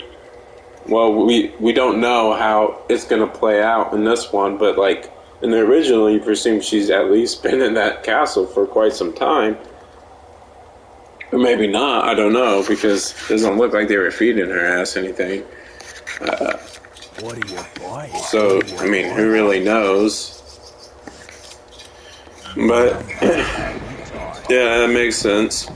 Well, we don't know how it's gonna play out in this one, but like in the original, you presume she's at least been in that castle for quite some time. Or maybe not. I don't know, because it doesn't look like they were feeding her ass anything.
What are you buying?
So, I mean, who really knows? But yeah, that makes sense.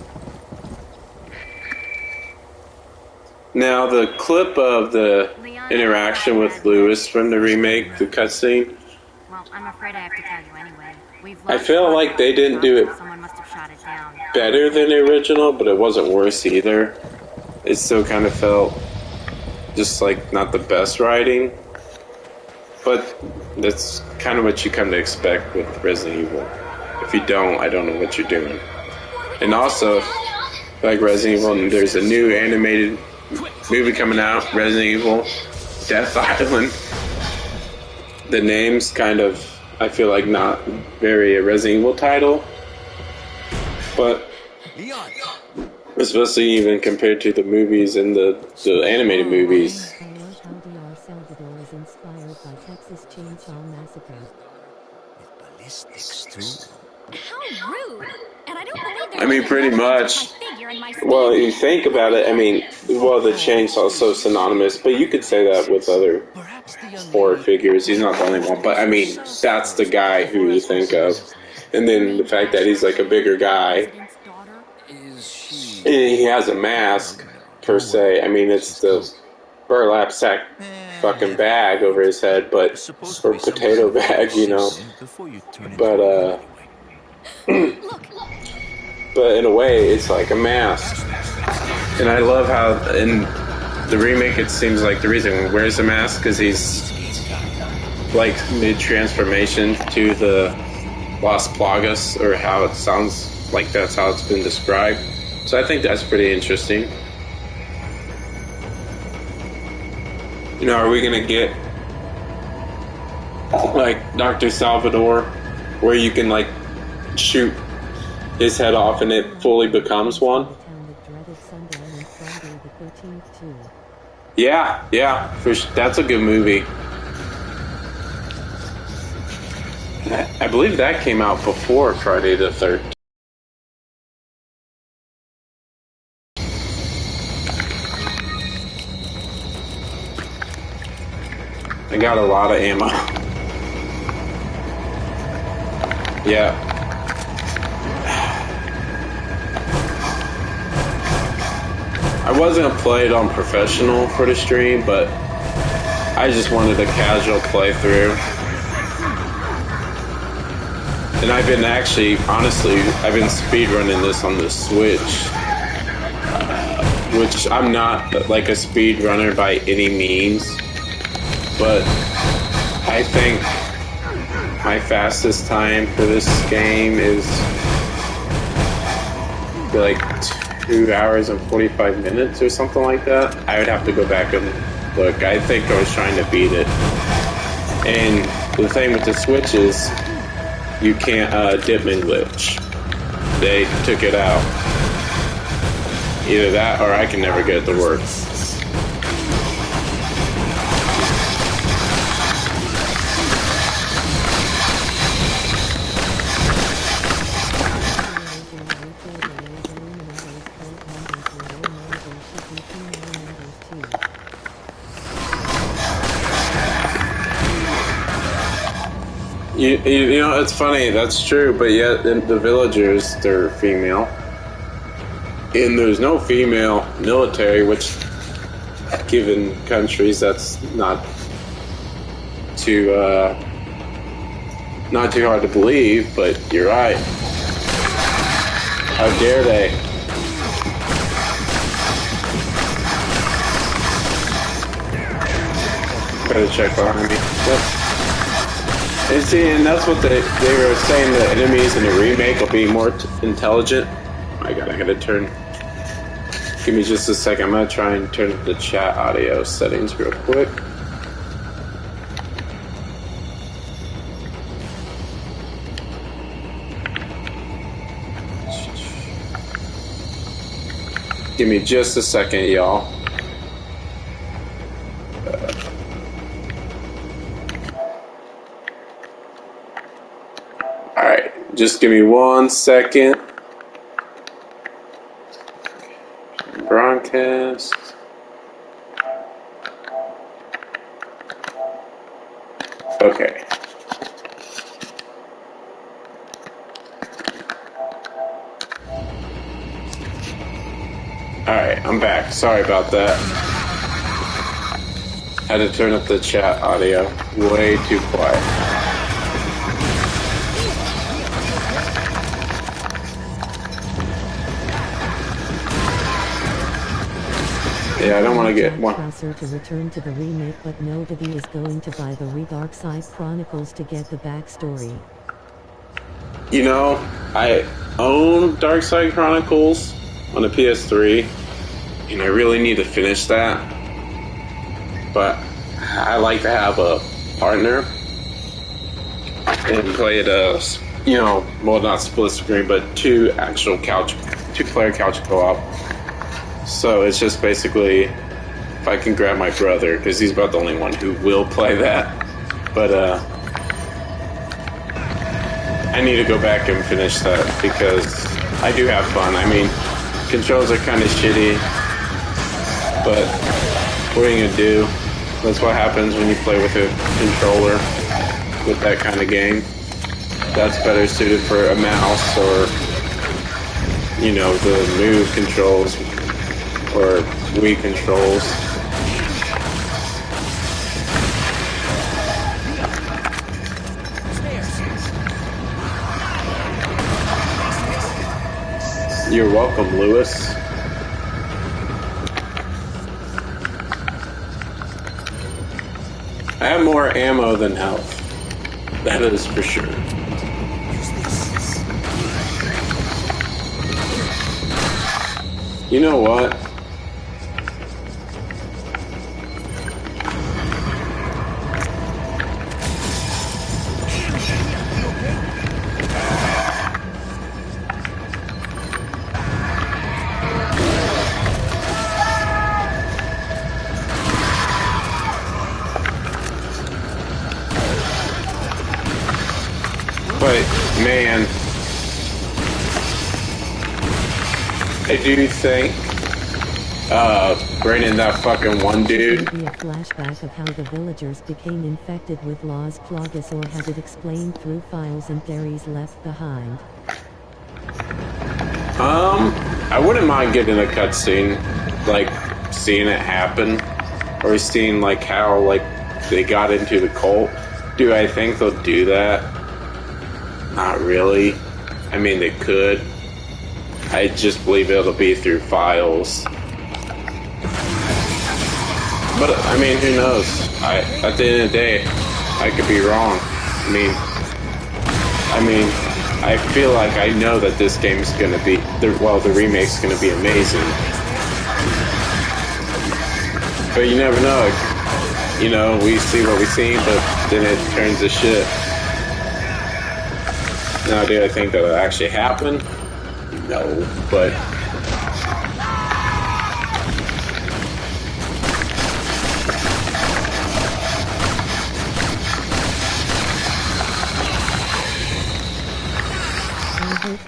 Now, the clip of the interaction with Lewis from the remake, the cutscene,
Well, I'm afraid I have to tell you anyway.
I feel like they didn't do it
Someone must have shot it down.
better than the original, but it wasn't worse either. It still kind of felt just like not the best writing, but that's kind of what you come to expect with Resident Evil. If you don't, I don't know what you're doing. And also, like Resident Evil, there's a new animated movie coming out, Resident Evil Death Island. The name's kind of, I feel like, not very a Resident Evil title, but especially even compared to the movies and the animated movies.
I love how DR Salvador is inspired by Texas Chainsaw Massacre.
Ballistics too.
How rude! And I don't believe there's
I mean, pretty much. Well, you think about it, I mean, well, the chainsaw is so synonymous, but you could say that with other horror figures. He's not the only one, but I mean, that's the guy who you think of. And then the fact that he's like a bigger guy, and he has a mask, per se. I mean, it's the burlap sack fucking bag over his head, but, or potato bag, you know. But, but in a way, it's like a mask. And I love how in the remake it seems like the reason he wears a mask because he's like mid-transformation to the Las Plagas, or how it sounds like that's how it's been described. So I think that's pretty interesting. You know, are we gonna get like Dr. Salvador, where you can like shoot his head off and it fully becomes one? Yeah, that's a good movie. I believe that came out before Friday the 13th. I got a lot of ammo. Yeah. I wasn't gonna play it on professional for the stream, but I just wanted a casual playthrough. And I've been actually, honestly, I've been speedrunning this on the Switch. Which I'm not like a speedrunner by any means, but I think my fastest time for this game is like 2 hours and 45 minutes or something like that. I would have to go back and look. I think I was trying to beat it. And the thing with the Switch is you can't dip and glitch. They took it out. Either that or I can never get it to work. You know, it's funny, that's true, but yet the villagers, they're female. And there's no female military, which, given countries, that's not too hard to believe, but you're right. How dare they? Better check behind me. Yep. And see, and that's what they were saying, the enemies in the remake will be more intelligent. I gotta turn. Give me just a second. I'm gonna try and turn the chat audio settings real quick. Give me just a second, y'all. Alright, just give me 1 second. Broadcast. Okay. Alright, I'm back. Sorry about that. Had to turn up the chat audio. Way too quiet. Yeah, I don't want to get one.
To return to the remake, but nobody is going to buy the Dark Side Chronicles to get the backstory.
You know, I own Dark Side Chronicles on the PS3, and I really need to finish that. But I like to have a partner and play it as, you know, well, not split screen, but two player couch co-op. So it's just basically if I can grab my brother, because he's about the only one who will play that. But I need to go back and finish that because I do have fun. I mean, controls are kind of shitty, but what are you gonna do? That's what happens when you play with a controller with that kind of game. That's better suited for a mouse or, you know, the move controls or Wii controls. You're welcome, Lewis. I have more ammo than health. That is for sure. You know what? But, man, I do think, bringing that fucking one dude.
Maybe a flashback of how the villagers became infected with Las Plagas, or have it explained through files and diaries left behind.
I wouldn't mind getting a cutscene, like, seeing it happen, or seeing, like, how, like, they got into the cult. Do I think they'll do that? Not really. I mean, they could. I just believe it'll be through files. But, I mean, who knows? At the end of the day, I could be wrong. I mean, I feel like I know that this game's gonna be, the remake's gonna be amazing. But you never know. You know, we see what we see, but then it turns to shit. Now, do I think that'll actually happen? No, but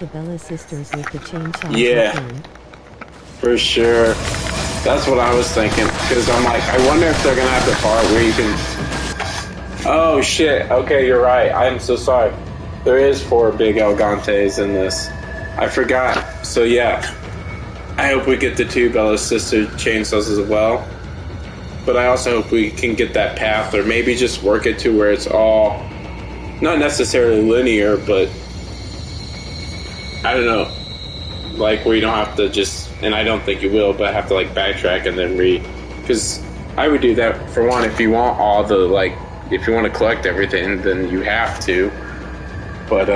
the Bella sisters with the chainsaws
Yeah.
return?
For sure. That's what I was thinking. Because I'm like, I wonder if they're going to have the part where you can... Oh, shit. Okay, you're right. I'm so sorry. There is 4 big Elgantes in this. I forgot. So, yeah. I hope we get the 2 Bella sister chainsaws as well. But I also hope we can get that path, or maybe just work it to where it's all... Not necessarily linear, but... I don't know. Like, where you don't have to just... And I don't think you will, but have to, like, backtrack and then because I would do that, for one, if you want all the, like... If you want to collect everything, then you have to. But,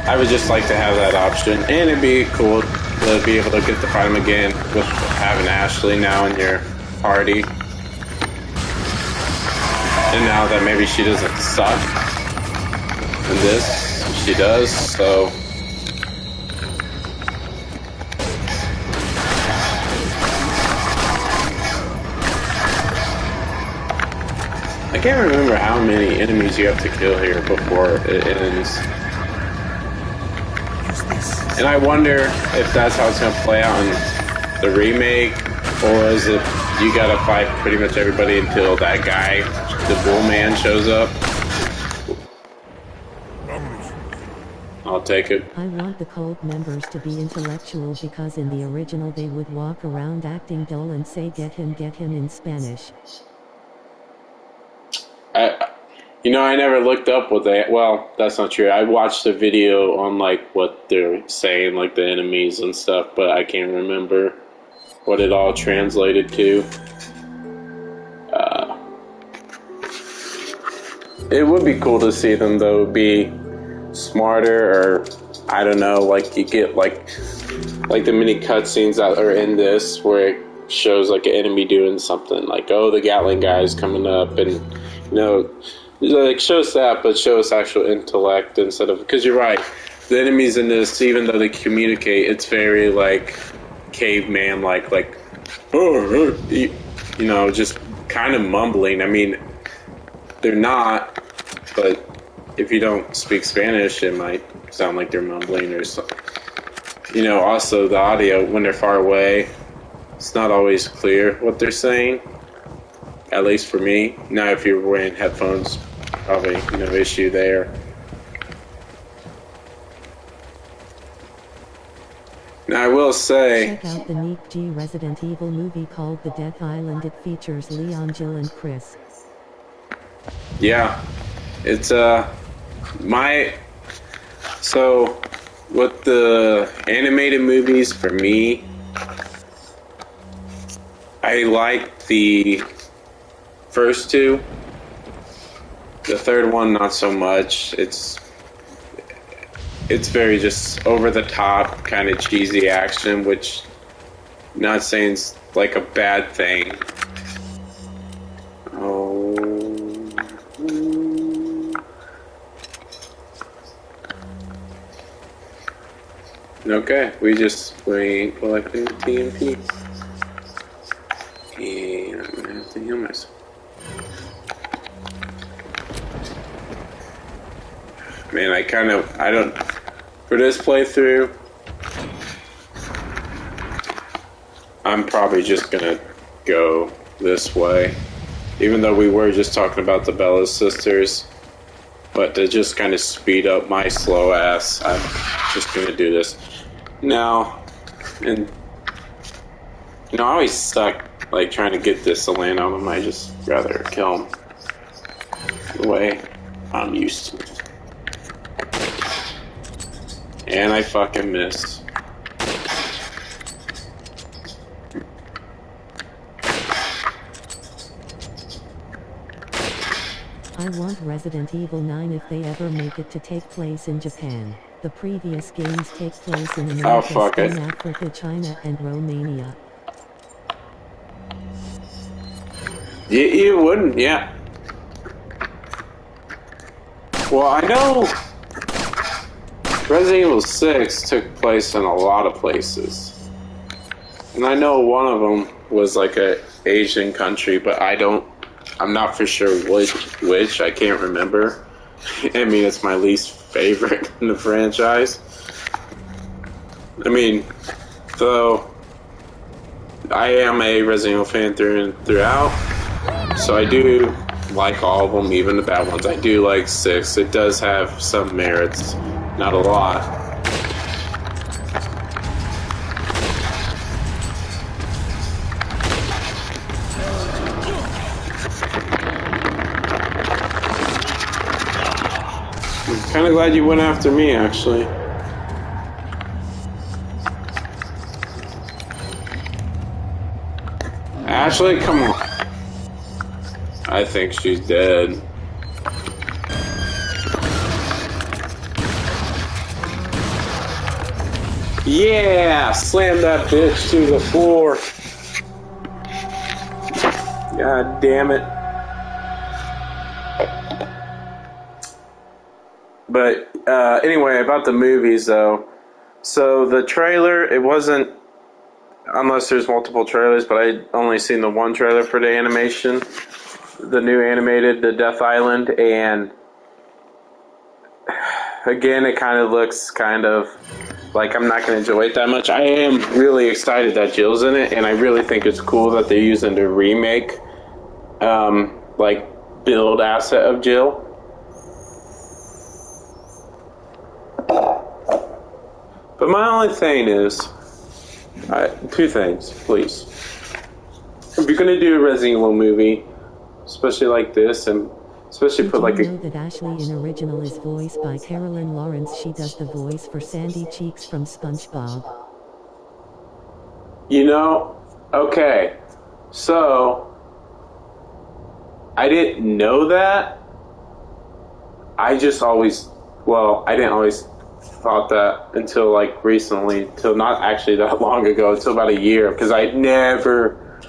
I would just like to have that option. And it'd be cool to be able to get to fight him again with having Ashley now in your party. And now that maybe she doesn't suck in this, she does, so... I can't remember how many enemies you have to kill here before it ends. And I wonder if that's how it's going to play out in the remake, or is it you gotta fight pretty much everybody until that guy, the bull man, shows up? I'll take it.
I want the cult members to be intellectual because in the original they would walk around acting dull and say get him in Spanish.
I never looked up what they... Well, that's not true. I watched the video on, like, what they're saying, like, the enemies and stuff, but I can't remember what it all translated to. It would be cool to see them, though, be smarter, or, I don't know, like, you get, like the mini cutscenes that are in this, where it shows, like, an enemy doing something, like, oh, the Gatling guy's coming up, and, like, show us that, but show us actual intellect instead of... Because you're right, the enemies in this, even though they communicate, it's very, like, caveman-like, just kind of mumbling. I mean, they're not, but if you don't speak Spanish, it might sound like they're mumbling or something. Also, the audio, when they're far away, it's not always clear what they're saying. At least for me. Now, if you're wearing headphones, probably no issue there. Now, I will say...
Check out the Nick G Resident Evil movie called The Death Island. It features Leon, Jill, and Chris.
Yeah. It's, So, with the animated movies, for me, I like the first 2. The third one, not so much. It's very just over the top, kind of cheesy action, which I'm not saying is like a bad thing. Oh. Okay, we ain't collecting the TMP. And I'm gonna have to heal myself. Man, I don't, for this playthrough, I'm probably just gonna go this way. Even though we were just talking about the Bella sisters, but to just kind of speed up my slow ass, I'm just gonna do this. Now, and, I always suck, like, trying to get this to land on him. I just rather kill him the way I'm used to. And I fucking missed.
I want Resident Evil 9 if they ever make it to take place in Japan. The previous games take place in America, Spain, Africa, China, and Romania.
You wouldn't, yeah. Well, I know Resident Evil 6 took place in a lot of places. And I know one of them was like a Asian country, but I'm not for sure which, I can't remember. I mean, it's my least favorite in the franchise. I mean, though I am a Resident Evil fan through and throughout, so I do like all of them, even the bad ones. I do like 6. It does have some merits, not a lot. I'm kind of glad you went after me, actually. Ashley, come on. I think she's dead. Yeah! Slam that bitch to the floor. God damn it. But anyway, about the movies though. So the trailer, it wasn't, unless there's multiple trailers, but I only seen the one trailer for the animation, the new animated, the Death Island, and again, it kind of looks kind of like I'm not going to enjoy it that much. I am really excited that Jill's in it, and I really think it's cool that they're using the remake, like, build asset of Jill. But my only thing is, two things, please. If you're going to do a Resident Evil movie, especially like this, and especially put like
a... Did you know that Ashley in original is voiced by Carolyn Lawrence? She does the voice for Sandy Cheeks from SpongeBob.
You know, okay, so I didn't know that. I just always, well, I didn't always thought that until like recently, until not actually that long ago, until about a year, because I never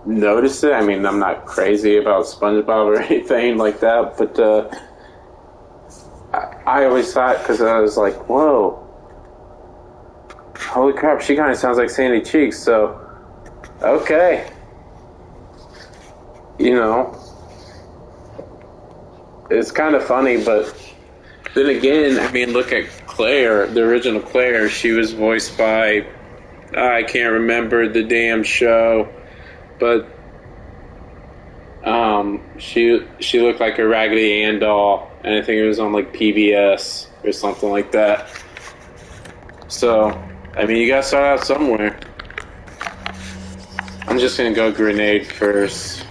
noticed it. I mean, I'm not crazy about SpongeBob or anything like that, but I always thought, because I was like, whoa, holy crap, she kind of sounds like Sandy Cheeks, so okay, you know, it's kind of funny. But then again, I mean, look at Claire, the original Claire. She was voiced by, I can't remember the damn show, but she looked like a Raggedy Ann doll, and I think it was on like PBS or something like that. So, I mean, you gotta start out somewhere. I'm just gonna go grenade first.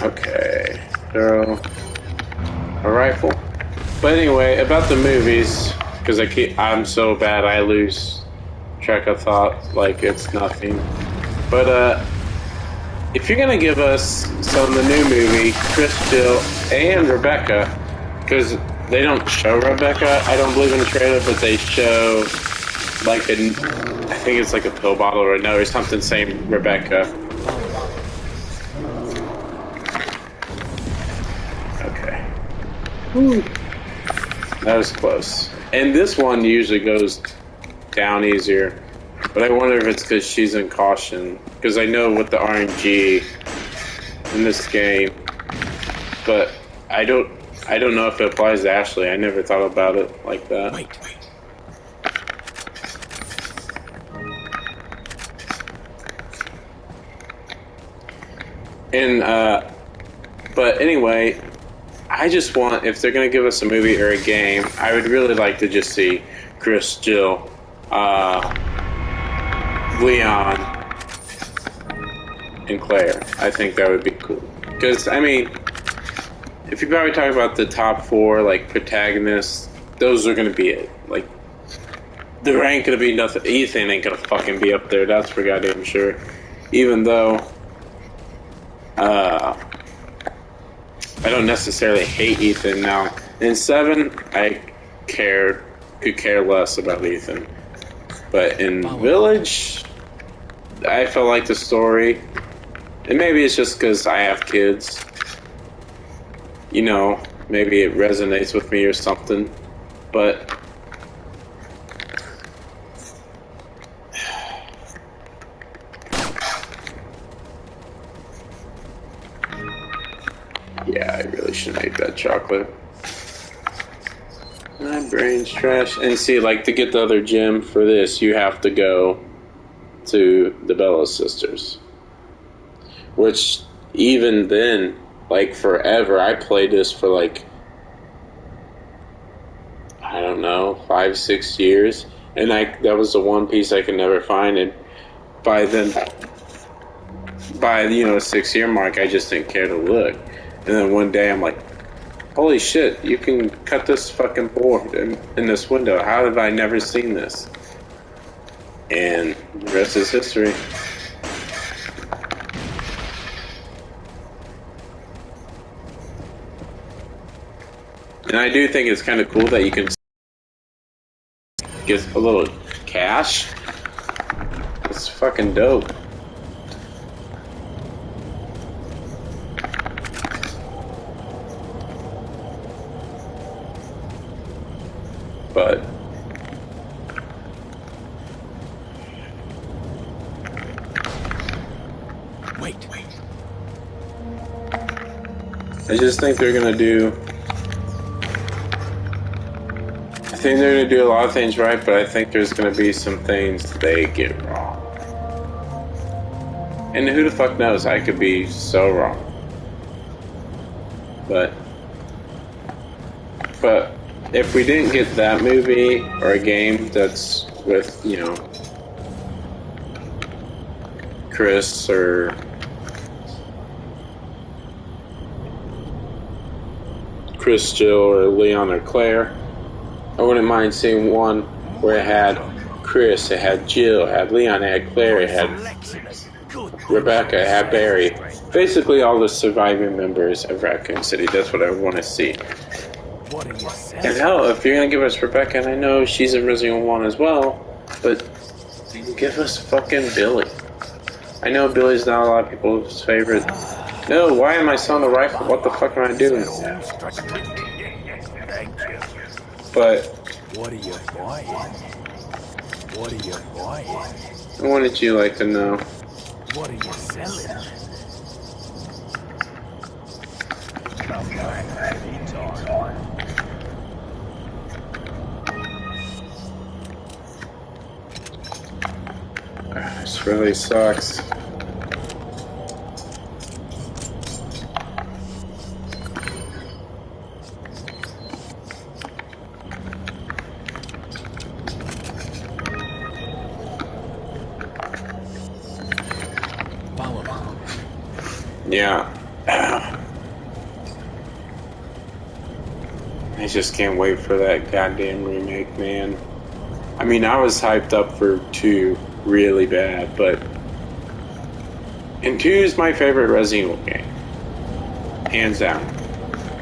Okay, throw a rifle. But anyway, about the movies, because I'm so bad I lose track of thought, like it's nothing. But if you're gonna give us some of the new movie, Chris, Jill, and Rebecca, because they don't show Rebecca, I don't believe in the trailer, but they show like I think it's like a pill bottle or a note or something saying Rebecca. Okay. Whew. That was close. And this one usually goes down easier. But I wonder if it's because she's in caution. Because I know with the RNG in this game. But I don't know if it applies to Ashley. I never thought about it like that.
Wait.
And, but anyway, I just want, if they're going to give us a movie or a game, I would really like to just see Chris, Jill, Leon, and Claire. I think that would be cool. Because, I mean, if you probably talk about the top 4, like, protagonists, those are going to be it. Like, there ain't going to be nothing. Ethan ain't going to fucking be up there. That's for goddamn sure. Even though I don't necessarily hate Ethan now. In 7, I could care less about Ethan. But in Village, I felt like the story, and maybe it's just because I have kids, you know, maybe it resonates with me or something, but yeah, I really shouldn't eat that chocolate. My brain's trash. And see, like, to get the other gem for this, you have to go to the Bella sisters. Which, even then, like, forever, I played this for, like, I don't know, 5, 6 years. And that was the one piece I could never find. And by then, by, you know, the 6-year mark, I just didn't care to look. And then one day, I'm like, holy shit, you can cut this fucking board in this window. How have I never seen this? And the rest is history. And I do think it's kind of cool that you can get a little cash. It's fucking dope. But
wait.
I just think they're gonna do. I think they're gonna do a lot of things right, but I think there's gonna be some things they get wrong. And who the fuck knows? I could be so wrong. But if we didn't get that movie or a game that's with, you know, Chris or Chris, Jill, or Leon or Claire, I wouldn't mind seeing one where it had Chris, it had Jill, it had Leon, it had Claire, it had Rebecca, it had Barry. Basically all the surviving members of Raccoon City. That's what I want to see. And hell, if you're gonna give us Rebecca, and I know she's in Resident Evil 1 as well, but give us fucking Billy. I know Billy's not a lot of people's favorite. No, why am I selling the rifle? What the fuck am I doing? But
what are you buying? What are you buying?
What did you like to know?
What are you selling?
This really sucks. Yeah. I just can't wait for that goddamn remake, man. I mean, I was hyped up for 2 really bad, but... And 2 is my favorite Resident Evil game. Hands down.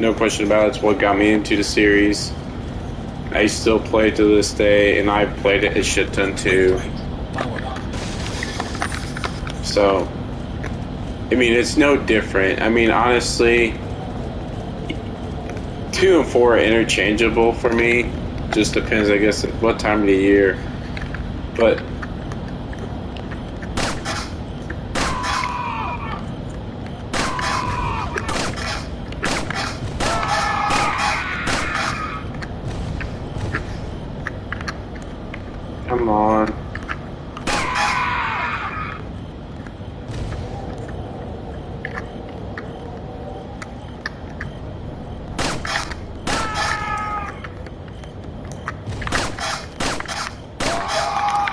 No question about it. It's what got me into the series. I still play it to this day, and I've played it a shit ton too. So... I mean, it's no different. I mean, honestly, 2 and 4 are interchangeable for me. Just depends, I guess, at what time of the year. But come on.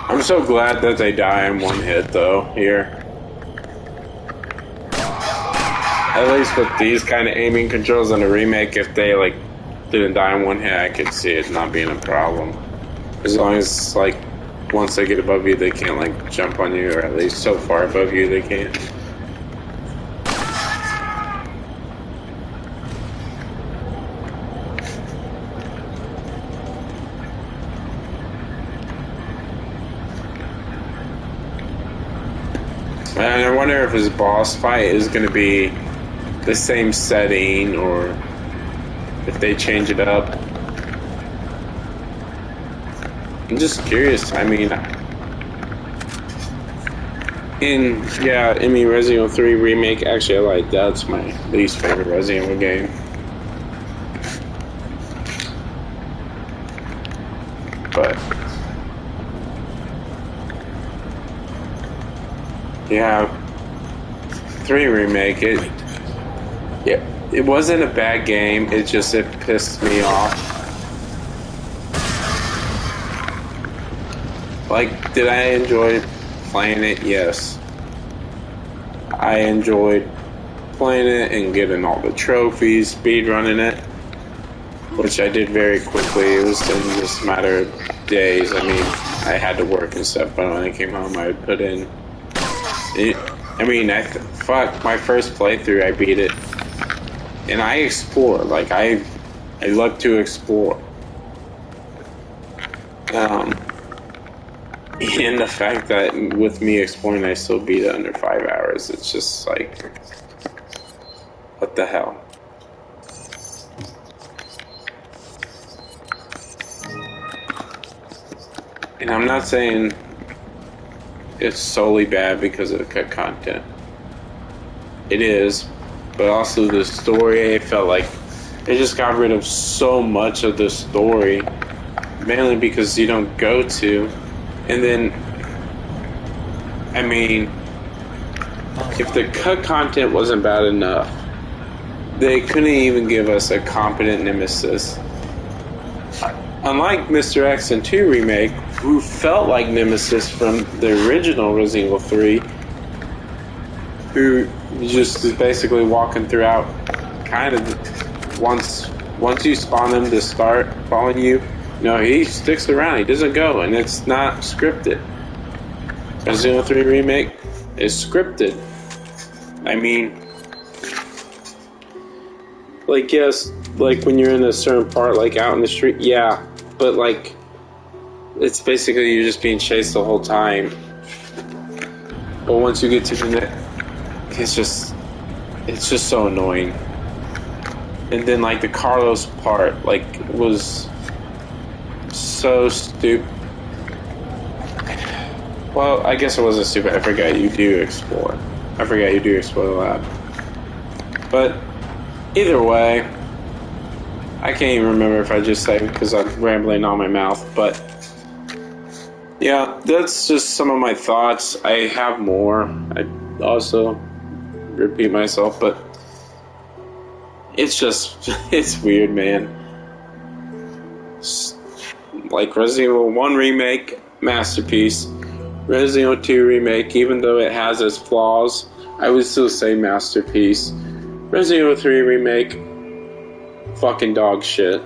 I'm so glad that they die in one hit, though, here. At least with these kind of aiming controls in the remake, if they, like, didn't die in one hit, I could see it not being a problem. As long as, like, once they get above you, they can't, like, jump on you, or at least so far above you, they can't. And I wonder if his boss fight is going to be the same setting or if they change it up. I'm just curious. I mean, Resident Evil 3 Remake, actually I like that. That's my least favorite Resident Evil game. But yeah, 3 Remake, it wasn't a bad game, it pissed me off. Like, did I enjoy playing it? Yes. I enjoyed playing it and getting all the trophies, speedrunning it, which I did very quickly. It was in just a matter of days. I mean, I had to work and stuff, but when I came home, I would put in... my first playthrough, I beat it. And I explore. Like, I love to explore. And the fact that with me exploring, I still beat it under 5 hours. It's just like, what the hell? And I'm not saying it's solely bad because of the cut content. It is, but also the story, I felt like they just got rid of so much of the story, mainly because you don't go to. And then, I mean, if the cut content wasn't bad enough, they couldn't even give us a competent nemesis. Unlike Mr. X and 2 Remake, who felt like Nemesis from the original Resident Evil 3, who just is basically walking throughout, kind of, once you spawn him to start following you, no, he sticks around, he doesn't go, and it's not scripted. Resident Evil 3 Remake is scripted. I mean, like, yes, like when you're in a certain part, like out in the street, yeah, but like, it's basically you're just being chased the whole time. But once you get to the next, it's just so annoying. And then like the Carlos part, like, was so stupid. Well, I guess it wasn't stupid. I forgot you do explore. I forgot you do explore the lab. But either way, I can't even remember if I just said it because I'm rambling on my mouth. But yeah, that's just some of my thoughts. I have more. I also repeat myself, but it's just, it's weird, man. Like Resident Evil 1 Remake, masterpiece. Resident Evil 2 Remake, even though it has its flaws, I would still say masterpiece. Resident Evil 3 Remake, fucking dog shit.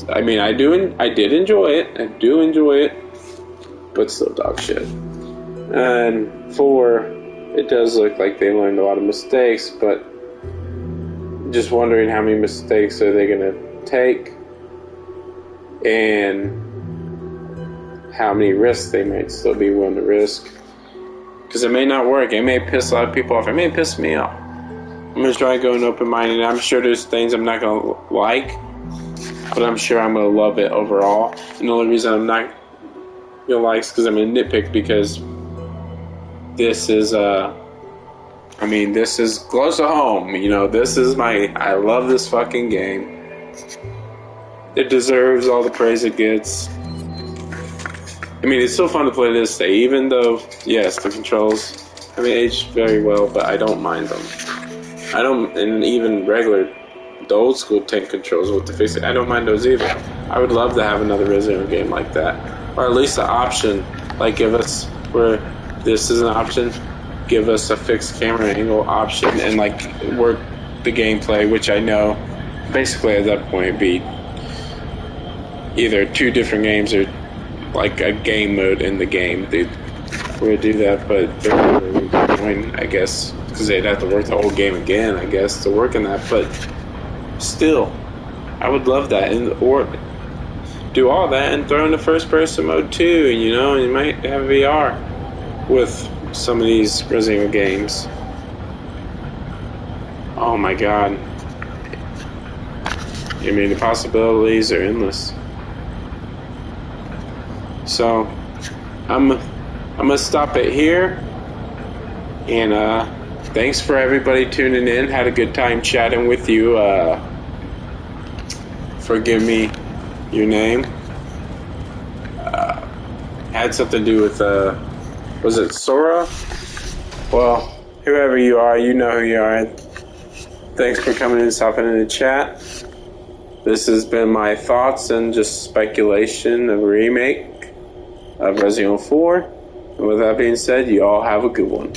I mean, I did enjoy it. I do enjoy it, but still dog shit. And 4, it does look like they learned a lot of mistakes, but just wondering how many mistakes are they gonna take, and how many risks they might still be willing to risk. Because it may not work. It may piss a lot of people off. It may piss me off. I'm going to try going open-minded. I'm sure there's things I'm not going to like, but I'm sure I'm going to love it overall. And the only reason I'm not going to like is because I'm going to nitpick, because this is, this is close to home. You know, this is I love this fucking game. It deserves all the praise it gets. I mean, it's still fun to play this day, even though, yes, the controls, aged very well, but I don't mind them. And even the old school tank controls with the fixed, I don't mind those either. I would love to have another Resident Evil game like that. Or at least an option, like give us, where this is an option, give us a fixed camera angle option, and like work the gameplay, which I know, basically at that point it'd be either 2 different games or like a game mode in the game. They would do that, but they're really annoying, I guess, because they'd have to work the whole game again, I guess, to work in that. But still, I would love that, or do all that and throw in the first-person mode too. And you might have VR. with some of these Resident Evil games. Oh my god. I mean, the possibilities are endless. So, I'm gonna stop it here. And thanks for everybody tuning in. Had a good time chatting with you. Forgive me your name. Had something to do with was it Sora? Well, whoever you are, you know who you are. Thanks for coming and stopping in the chat. This has been my thoughts and just speculation of a remake of Resident Evil 4. And with that being said, you all have a good one.